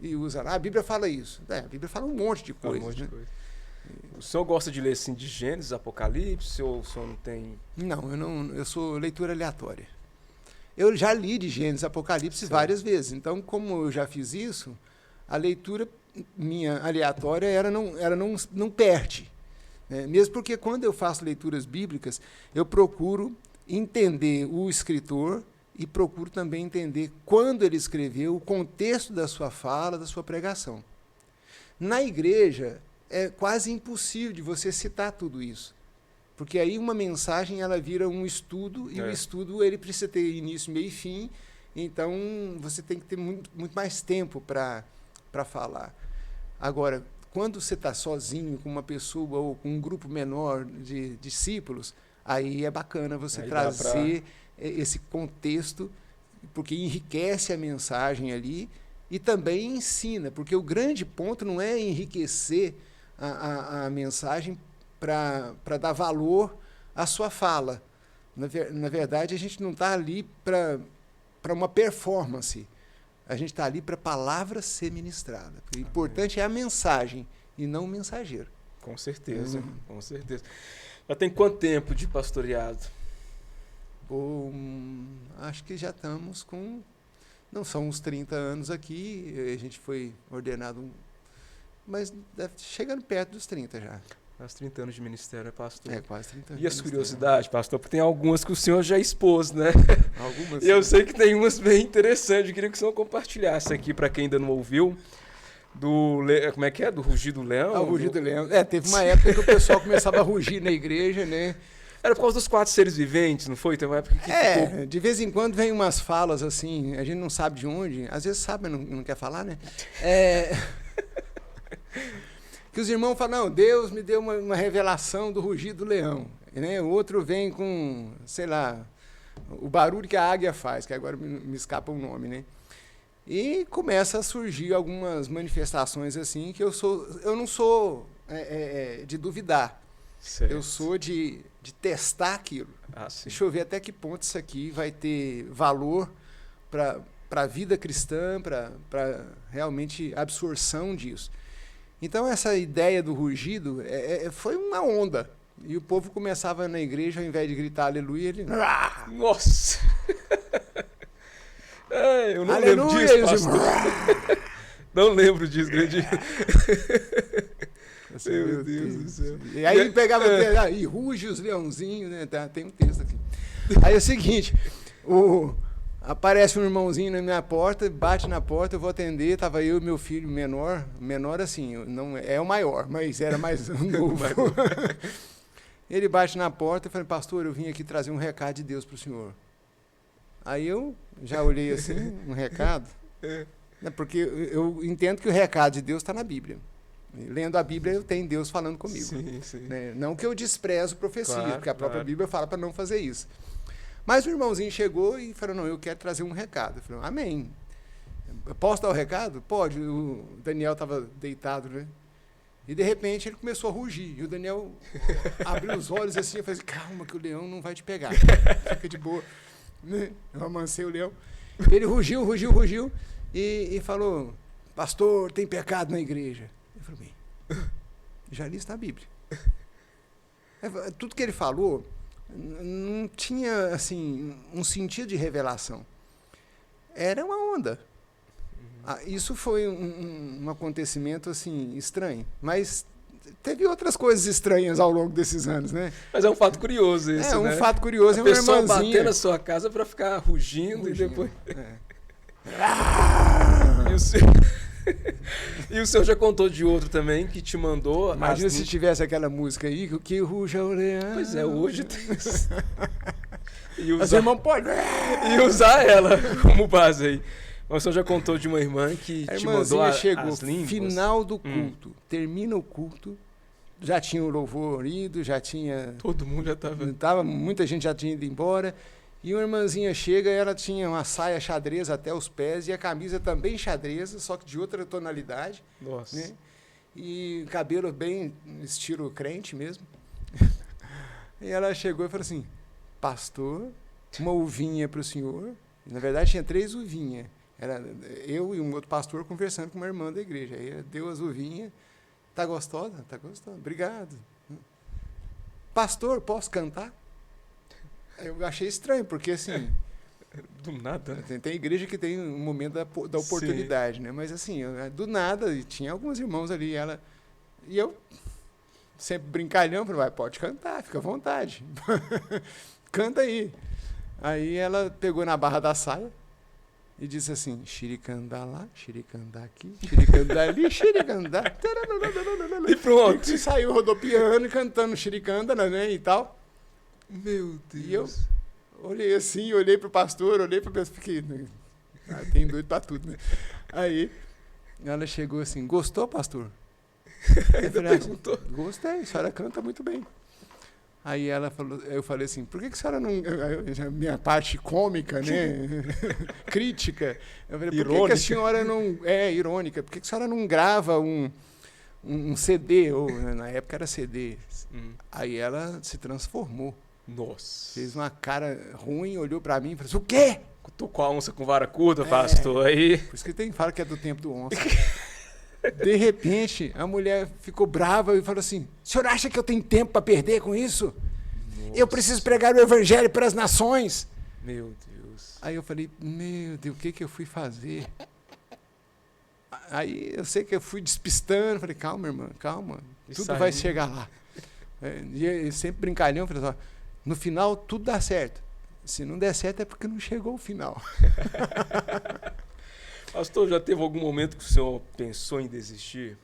E usa lá, a Bíblia fala isso. A Bíblia fala um monte de coisas. De coisa. O senhor gosta de ler assim, de Gênesis, Apocalipse, ou o senhor não tem... Não, eu sou leitura aleatória. Eu já li de Gênesis, Apocalipse várias vezes. Então, como eu já fiz isso, a leitura minha aleatória não perde. Mesmo porque quando eu faço leituras bíblicas, eu procuro entender o escritor e procuro também entender quando ele escreveu, o contexto da sua fala, da sua pregação. Na igreja, é quase impossível de você citar tudo isso. Porque aí uma mensagem ela vira um estudo, e o estudo ele precisa ter início, meio e fim, então você tem que ter muito mais tempo para falar. Agora, quando você está sozinho com uma pessoa ou com um grupo menor de discípulos, aí é bacana você trazer esse contexto, porque enriquece a mensagem ali e também ensina, porque o grande ponto não é enriquecer a mensagem para dar valor à sua fala. Na verdade, a gente não está ali para uma performance. A gente está ali para a palavra ser ministrada. O importante é a mensagem e não o mensageiro. Com certeza, com certeza. Já tem quanto tempo de pastoreado? Acho que já estamos com... Não são uns 30 anos aqui, a gente foi ordenado, mas chegando perto dos 30 já. Quase 30 anos de ministério, pastor. Quase 30 anos. E as curiosidades, pastor? Porque tem algumas que o senhor já expôs, né? Algumas. E eu sei que tem umas bem interessantes. Eu queria que o senhor compartilhasse aqui para quem ainda não ouviu. Como é que é? Do rugir do leão? O rugir do leão. Teve uma época que o pessoal começava a rugir na igreja, né? Era por causa dos 4 seres viventes, não foi? Tem uma época que ficou... De vez em quando vem umas falas assim, a gente não sabe de onde, às vezes sabe, mas não quer falar, né? Que os irmãos falam, não, Deus me deu uma revelação do rugir do leão. Né? O outro vem com, sei lá, o barulho que a águia faz, que agora me escapa o nome, né? E começa a surgir algumas manifestações assim, que eu não sou de duvidar. Certo. Eu sou de testar aquilo. Deixa eu ver até que ponto isso aqui vai ter valor para a vida cristã, para realmente absorção disso. Então, essa ideia do rugido foi uma onda. E o povo começava na igreja, ao invés de gritar aleluia, ele... Nossa! Eu não lembro disso, pastor. Não lembro disso, grande. Meu Deus do céu. E aí ele pegava e ruge os leãozinhos, né? Tem um texto aqui. Aí é o seguinte, aparece um irmãozinho na minha porta, bate na porta, eu vou atender, tava eu e meu filho menor assim, não é o maior, mas era mais novo. Ele bate na porta e fala, pastor, eu vim aqui trazer um recado de Deus para o senhor. Aí eu já olhei assim, um recado, porque eu entendo que o recado de Deus está na Bíblia. Lendo a Bíblia, eu tenho Deus falando comigo. Sim, sim. Né? Não que eu desprezo profecia, claro, porque a própria Bíblia fala para não fazer isso. Mas o irmãozinho chegou e falou, não, eu quero trazer um recado. Eu falei, amém. Eu posso dar o recado? Pode. O Daniel estava deitado, né? E de repente ele começou a rugir. E o Daniel abriu os olhos assim e falou assim, calma que o leão não vai te pegar. Fica de boa. Eu amancei o leão. Ele rugiu e falou, pastor, tem pecado na igreja. Eu falei, bem, já li isso na Bíblia. Tudo que ele falou não tinha assim um sentido de revelação. Era uma onda. Isso foi um acontecimento assim estranho, mas teve outras coisas estranhas ao longo desses anos, né? Mas é um fato curioso isso, né? Um fato curioso. A pessoa bater na sua casa para ficar rugindo e depois... E o senhor já contou de outro também que te mandou... Imagina se tivesse aquela música aí, que ruja o leão. Pois é, hoje tem... Os irmãos podem... E usar ela como base aí. Mas o senhor já contou de uma irmã que te mandou chegou, as línguas? Final do culto, termina o culto, já tinha o louvor ido, já tinha... Todo mundo já estava... Muita gente já tinha ido embora. E uma irmãzinha chega e ela tinha uma saia xadrez até os pés e a camisa também xadrez, só que de outra tonalidade. Nossa. Né? E cabelo bem estilo crente mesmo. E ela chegou e falou assim, pastor, uma uvinha para o senhor. Na verdade tinha 3 uvinhas. Era eu e um outro pastor conversando com uma irmã da igreja. Aí deu as uvinhas. Tá gostosa? Tá gostosa. Obrigado. Pastor, posso cantar? Eu achei estranho, porque assim... Do nada. Tem igreja que tem um momento da oportunidade, né? Mas assim, do nada, e tinha alguns irmãos ali, e eu, sempre brincalhão, falei, pode cantar, fica à vontade. canta aí. Aí ela pegou na barra da saia e disse assim, xiricandá lá, xiricandá aqui, xiricandá ali, xiricandá. E pronto. E saiu rodopiando e cantando xiricanda, né, e tal. Meu Deus. E eu olhei assim, olhei pro pastor, olhei pra pessoa, fiquei... tem doido pra tudo, né? Aí ela chegou assim, gostou, pastor? Ainda perguntou. Gostei, a senhora canta muito bem. Aí ela falou, eu falei assim, por que a senhora não... Minha parte cômica, né? Crítica. Eu falei, por que a senhora não... É, irônica. Por que a senhora não grava um CD? Ou, na época era CD. Aí ela se transformou. Nossa. Fez uma cara ruim, olhou pra mim e falou assim, o quê? Tô com a onça com vara curta, pastor. Aí... Por isso que fala que é do tempo do onça. De repente, a mulher ficou brava e falou assim, o senhor acha que eu tenho tempo para perder com isso? Nossa. Eu preciso pregar o evangelho para as nações. Meu Deus. Aí eu falei, meu Deus, o que eu fui fazer? Aí eu sei que eu fui despistando, falei, calma, irmã, calma, tudo vai chegar lá. E eu sempre brincalhão, falei, ó, no final tudo dá certo. Se não der certo é porque não chegou o final. Pastor, já teve algum momento que o senhor pensou em desistir?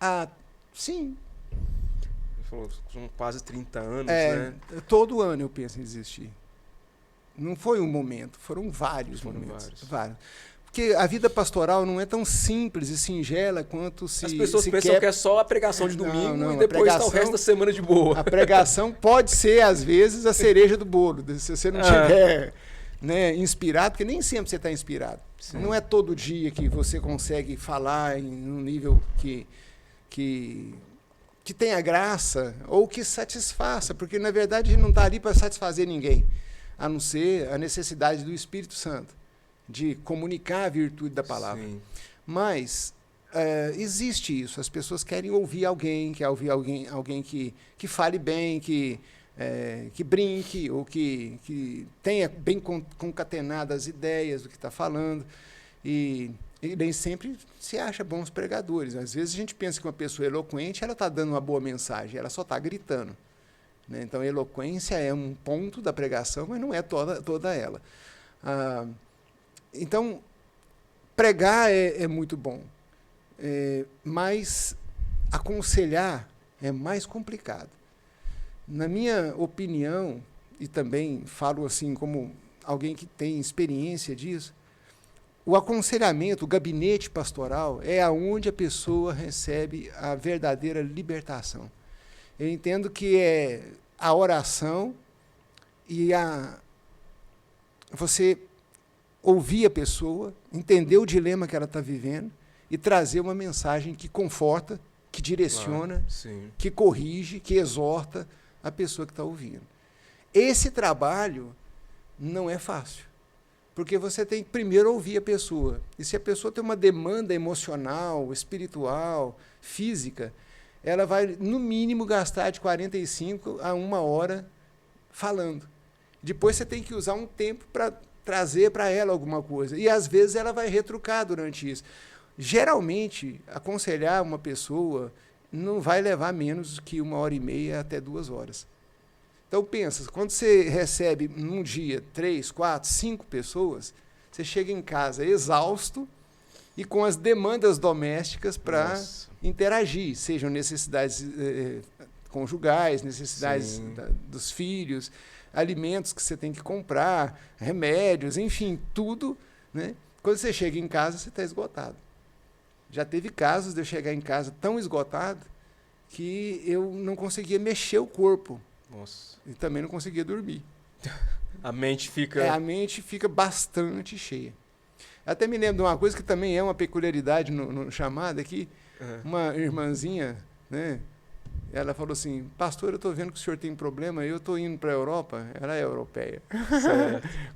Ah, sim. Ele falou, são quase 30 anos, né? Todo ano eu penso em desistir. Não foi um momento, foram vários momentos. Vários. Porque a vida pastoral não é tão simples e singela quanto se... As pessoas pensam que é só a pregação de domingo e depois está o resto da semana de boa. A pregação pode ser, às vezes, a cereja do bolo. Se você não tiver... Né, inspirado, porque nem sempre você está inspirado. Sim. Não é todo dia que você consegue falar em um nível que tenha graça ou que satisfaça, porque, na verdade, a gente não está ali para satisfazer ninguém, a não ser a necessidade do Espírito Santo, de comunicar a virtude da palavra. Sim. Mas existe isso, as pessoas querem ouvir alguém, alguém que fale bem, que brinque, ou que tenha bem concatenadas as ideias do que está falando. E nem sempre se acha bons pregadores. Às vezes a gente pensa que uma pessoa eloquente ela está dando uma boa mensagem, ela só está gritando. Né? Então, a eloquência é um ponto da pregação, mas não é toda ela. Então, pregar é muito bom, mas aconselhar é mais complicado. Na minha opinião, e também falo assim como alguém que tem experiência disso, o aconselhamento, o gabinete pastoral, é aonde a pessoa recebe a verdadeira libertação. Eu entendo que é a oração e você ouvir a pessoa, entender o dilema que ela está vivendo e trazer uma mensagem que conforta, que direciona, que corrige, que exorta a pessoa que está ouvindo. Esse trabalho não é fácil, porque você tem que primeiro ouvir a pessoa. E se a pessoa tem uma demanda emocional, espiritual, física, ela vai, no mínimo, gastar de 45 a 1 hora falando. Depois você tem que usar um tempo para trazer para ela alguma coisa. E, às vezes, ela vai retrucar durante isso. Geralmente, aconselhar uma pessoa não vai levar menos que 1h30 até 2 horas. Então, pensa, quando você recebe, num dia, 3, 4, 5 pessoas, você chega em casa exausto e com as demandas domésticas para interagir, sejam necessidades conjugais, necessidades dos filhos, alimentos que você tem que comprar, remédios, enfim, tudo. Né? Quando você chega em casa, você está esgotado. Já teve casos de eu chegar em casa tão esgotado que eu não conseguia mexer o corpo. Nossa. E também não conseguia dormir. A mente fica... a mente fica bastante cheia. Até me lembro de uma coisa que também é uma peculiaridade no chamado aqui. Uma irmãzinha, né? Ela falou assim, pastor, eu estou vendo que o senhor tem problema, eu estou indo para a Europa. Ela é europeia.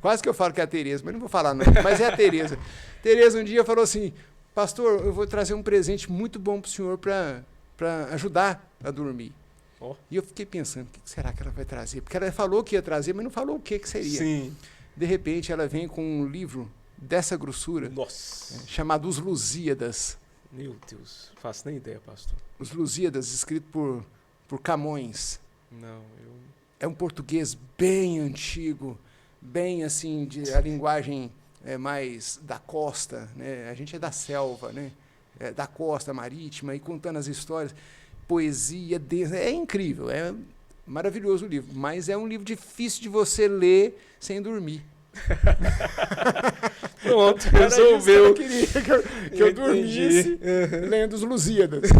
Quase que eu falo que é a Tereza, mas não vou falar não. Mas é a Tereza. Tereza um dia falou assim, pastor, eu vou trazer um presente muito bom para o senhor para ajudar a dormir. Oh. E eu fiquei pensando, o que será que ela vai trazer? Porque ela falou que ia trazer, mas não falou o que seria. Sim. De repente, ela vem com um livro dessa grossura, chamado Os Lusíadas. Meu Deus, não faço nem ideia, pastor. Os Lusíadas, escrito por Camões. Não, é um português bem antigo, bem assim, a linguagem mais da costa, né? A gente é da selva, né? Da costa marítima, e contando as histórias, poesia densa. É incrível, é maravilhoso o livro, mas é um livro difícil de você ler sem dormir. Pronto, resolveu. Que eu dormisse lendo os Lusíadas.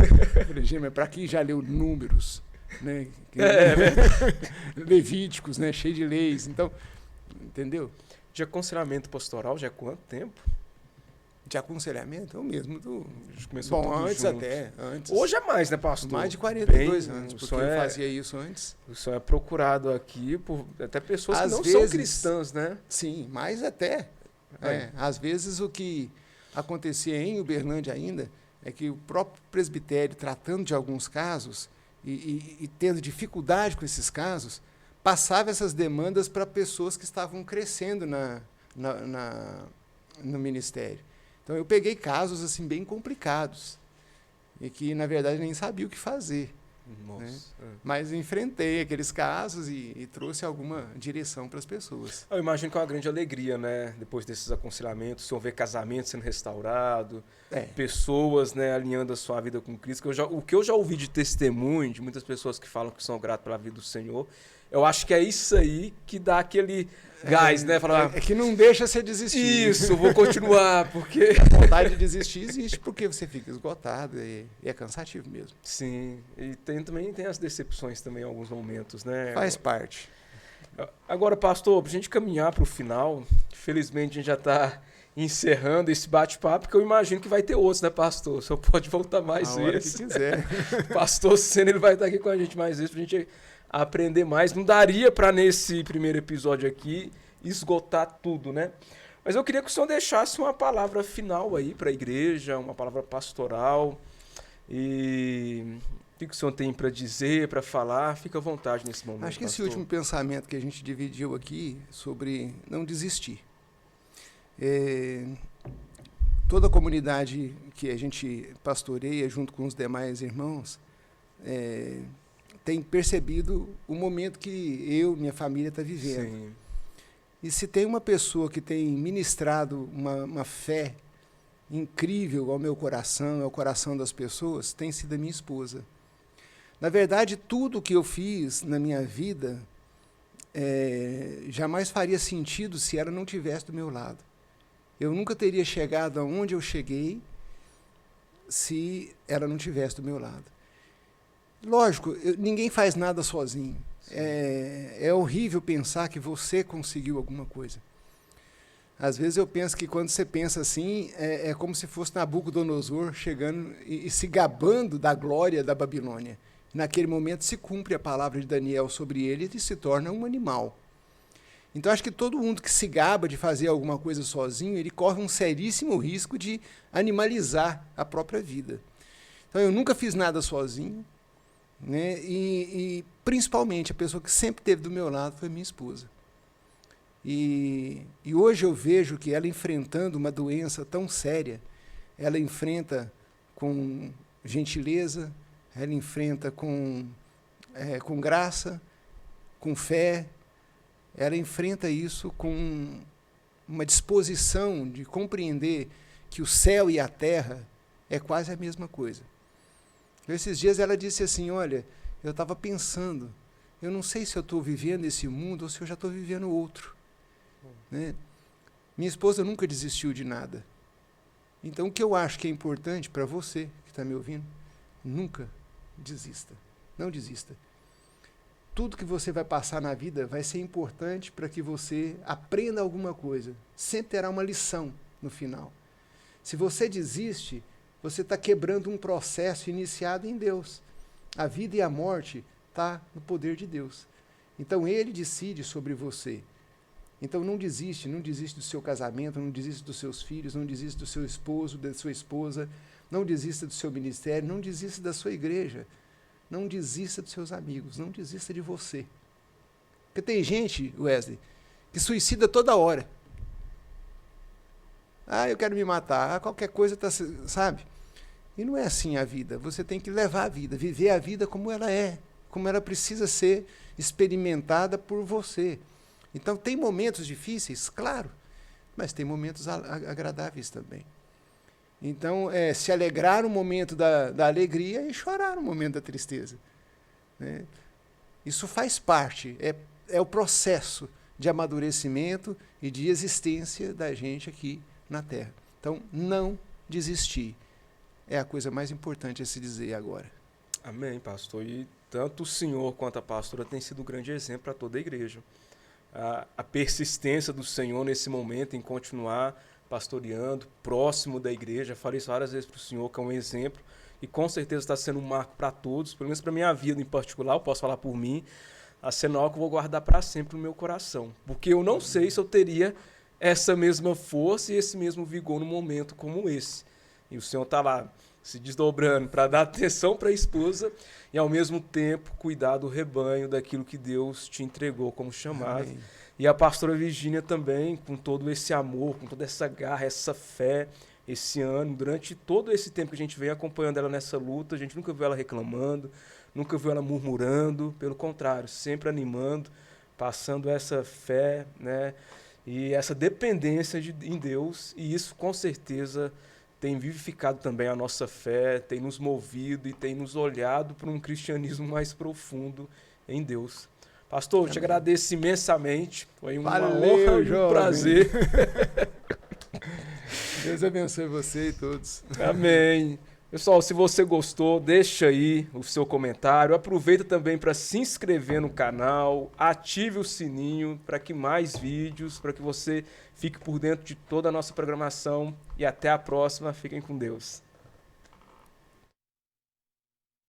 Falei, gente, mas para quem já leu Números, né? Levíticos, né? Cheio de leis. Então, entendeu? De aconselhamento pastoral, já há quanto tempo? De aconselhamento? É o mesmo do... Começou Bom, antes junto. até. Antes. Hoje é mais, né, pastor? Mais de 42 Bem, anos, porque eu fazia isso antes. O senhor é procurado aqui por até pessoas Às que não vezes, são cristãs, né? Sim, mais até. Às vezes o que acontecia em Uberlândia ainda é que o próprio presbitério, tratando de alguns casos e tendo dificuldade com esses casos, passava essas demandas para pessoas que estavam crescendo no ministério. Então, eu peguei casos assim bem complicados e que, na verdade, nem sabia o que fazer. Nossa. Né? Mas enfrentei aqueles casos e trouxe alguma direção para as pessoas. Eu imagino que é uma grande alegria, né? Depois desses aconselhamentos, o senhor vê casamento sendo restaurado, pessoas, né, alinhando a sua vida com Cristo. O que eu já ouvi de testemunho de muitas pessoas que falam que são gratas pela vida do Senhor, eu acho que é isso aí que dá aquele gás, né? Falar, que não deixa você desistir. Isso, vou continuar, porque... A vontade de desistir existe porque você fica esgotado e é cansativo mesmo. Sim, e também tem as decepções também em alguns momentos, né? Faz parte. Agora, pastor, pra gente caminhar para o final, felizmente a gente já está encerrando esse bate-papo, que eu imagino que vai ter outros, né, pastor? O senhor pode voltar mais vezes. Que quiser. Pastor Sena, ele vai estar aqui com a gente mais vezes pra gente aprender mais. Não daria para nesse primeiro episódio aqui esgotar tudo, né? Mas eu queria que o senhor deixasse uma palavra final aí para a igreja, uma palavra pastoral. E o que o senhor tem para dizer, para falar? Fica à vontade nesse momento. Acho que pastor. esse último pensamento que a gente dividiu aqui sobre não desistir. Toda a comunidade que a gente pastoreia junto com os demais irmãos tem percebido o momento que eu, minha família, está vivendo. Sim. E se tem uma pessoa que tem ministrado uma fé incrível ao meu coração, ao coração das pessoas, tem sido a minha esposa. Na verdade, tudo que eu fiz na minha vida jamais faria sentido se ela não estivesse do meu lado. Eu nunca teria chegado aonde eu cheguei se ela não estivesse do meu lado. Lógico, ninguém faz nada sozinho. É horrível pensar que você conseguiu alguma coisa. Às vezes eu penso que quando você pensa assim, é como se fosse Nabucodonosor chegando e se gabando da glória da Babilônia. Naquele momento se cumpre a palavra de Daniel sobre ele e se torna um animal. Então acho que todo mundo que se gaba de fazer alguma coisa sozinho, ele corre um seríssimo risco de animalizar a própria vida. Então eu nunca fiz nada sozinho, né? E principalmente a pessoa que sempre esteve do meu lado foi minha esposa. E hoje eu vejo que ela, enfrentando uma doença tão séria, ela enfrenta com gentileza, ela enfrenta com graça, com fé, ela enfrenta isso com uma disposição de compreender que o céu e a terra é quase a mesma coisa. Esses dias ela disse assim, olha, eu estava pensando, eu não sei se eu estou vivendo esse mundo ou se eu já estou vivendo outro. Né? Minha esposa nunca desistiu de nada. Então, o que eu acho que é importante para você que está me ouvindo, nunca desista. Não desista. Tudo que você vai passar na vida vai ser importante para que você aprenda alguma coisa. Sempre terá uma lição no final. Se você desiste, você está quebrando um processo iniciado em Deus. A vida e a morte está no poder de Deus. Então, Ele decide sobre você. Então, não desiste do seu casamento, não desiste dos seus filhos, não desiste do seu esposo, da sua esposa, não desista do seu ministério, não desista da sua igreja, não desista dos seus amigos, não desista de você. Porque tem gente, Wesley, que suicida toda hora. Eu quero me matar, qualquer coisa, sabe? E não é assim a vida. Você tem que levar a vida, viver a vida como ela é. como ela precisa ser experimentada por você. Então, tem momentos difíceis, claro, mas tem momentos agradáveis também. Então, se alegrar no momento da alegria e chorar no momento da tristeza, né? Isso faz parte, é o processo de amadurecimento e de existência da gente aqui na Terra. Então, não desistir é a coisa mais importante a se dizer agora. Amém, pastor. E tanto o senhor quanto a pastora têm sido um grande exemplo para toda a igreja. A persistência do Senhor nesse momento em continuar pastoreando, próximo da igreja. Falei isso várias vezes para o senhor, que é um exemplo, e com certeza está sendo um marco para todos, pelo menos para a minha vida em particular, eu posso falar por mim, a sendo algo que eu vou guardar para sempre no meu coração. Porque eu não sei se eu teria essa mesma força e esse mesmo vigor num momento como esse. E o senhor está lá se desdobrando para dar atenção para a esposa e, ao mesmo tempo, cuidar do rebanho, daquilo que Deus te entregou como chamado. Amém. E a pastora Virgínia também, com todo esse amor, com toda essa garra, essa fé, esse ano, durante todo esse tempo que a gente vem acompanhando ela nessa luta, a gente nunca viu ela reclamando, nunca viu ela murmurando, pelo contrário, sempre animando, passando essa fé, né, e essa dependência em Deus, e isso com certeza tem vivificado também a nossa fé, tem nos movido e tem nos olhado para um cristianismo mais profundo em Deus. Pastor, eu te agradeço imensamente, foi uma honra e um prazer. Deus abençoe você e todos. Amém. Pessoal, se você gostou, deixa aí o seu comentário. Aproveita também para se inscrever no canal, ative o sininho para que mais vídeos, para que você fique por dentro de toda a nossa programação. E até a próxima. Fiquem com Deus.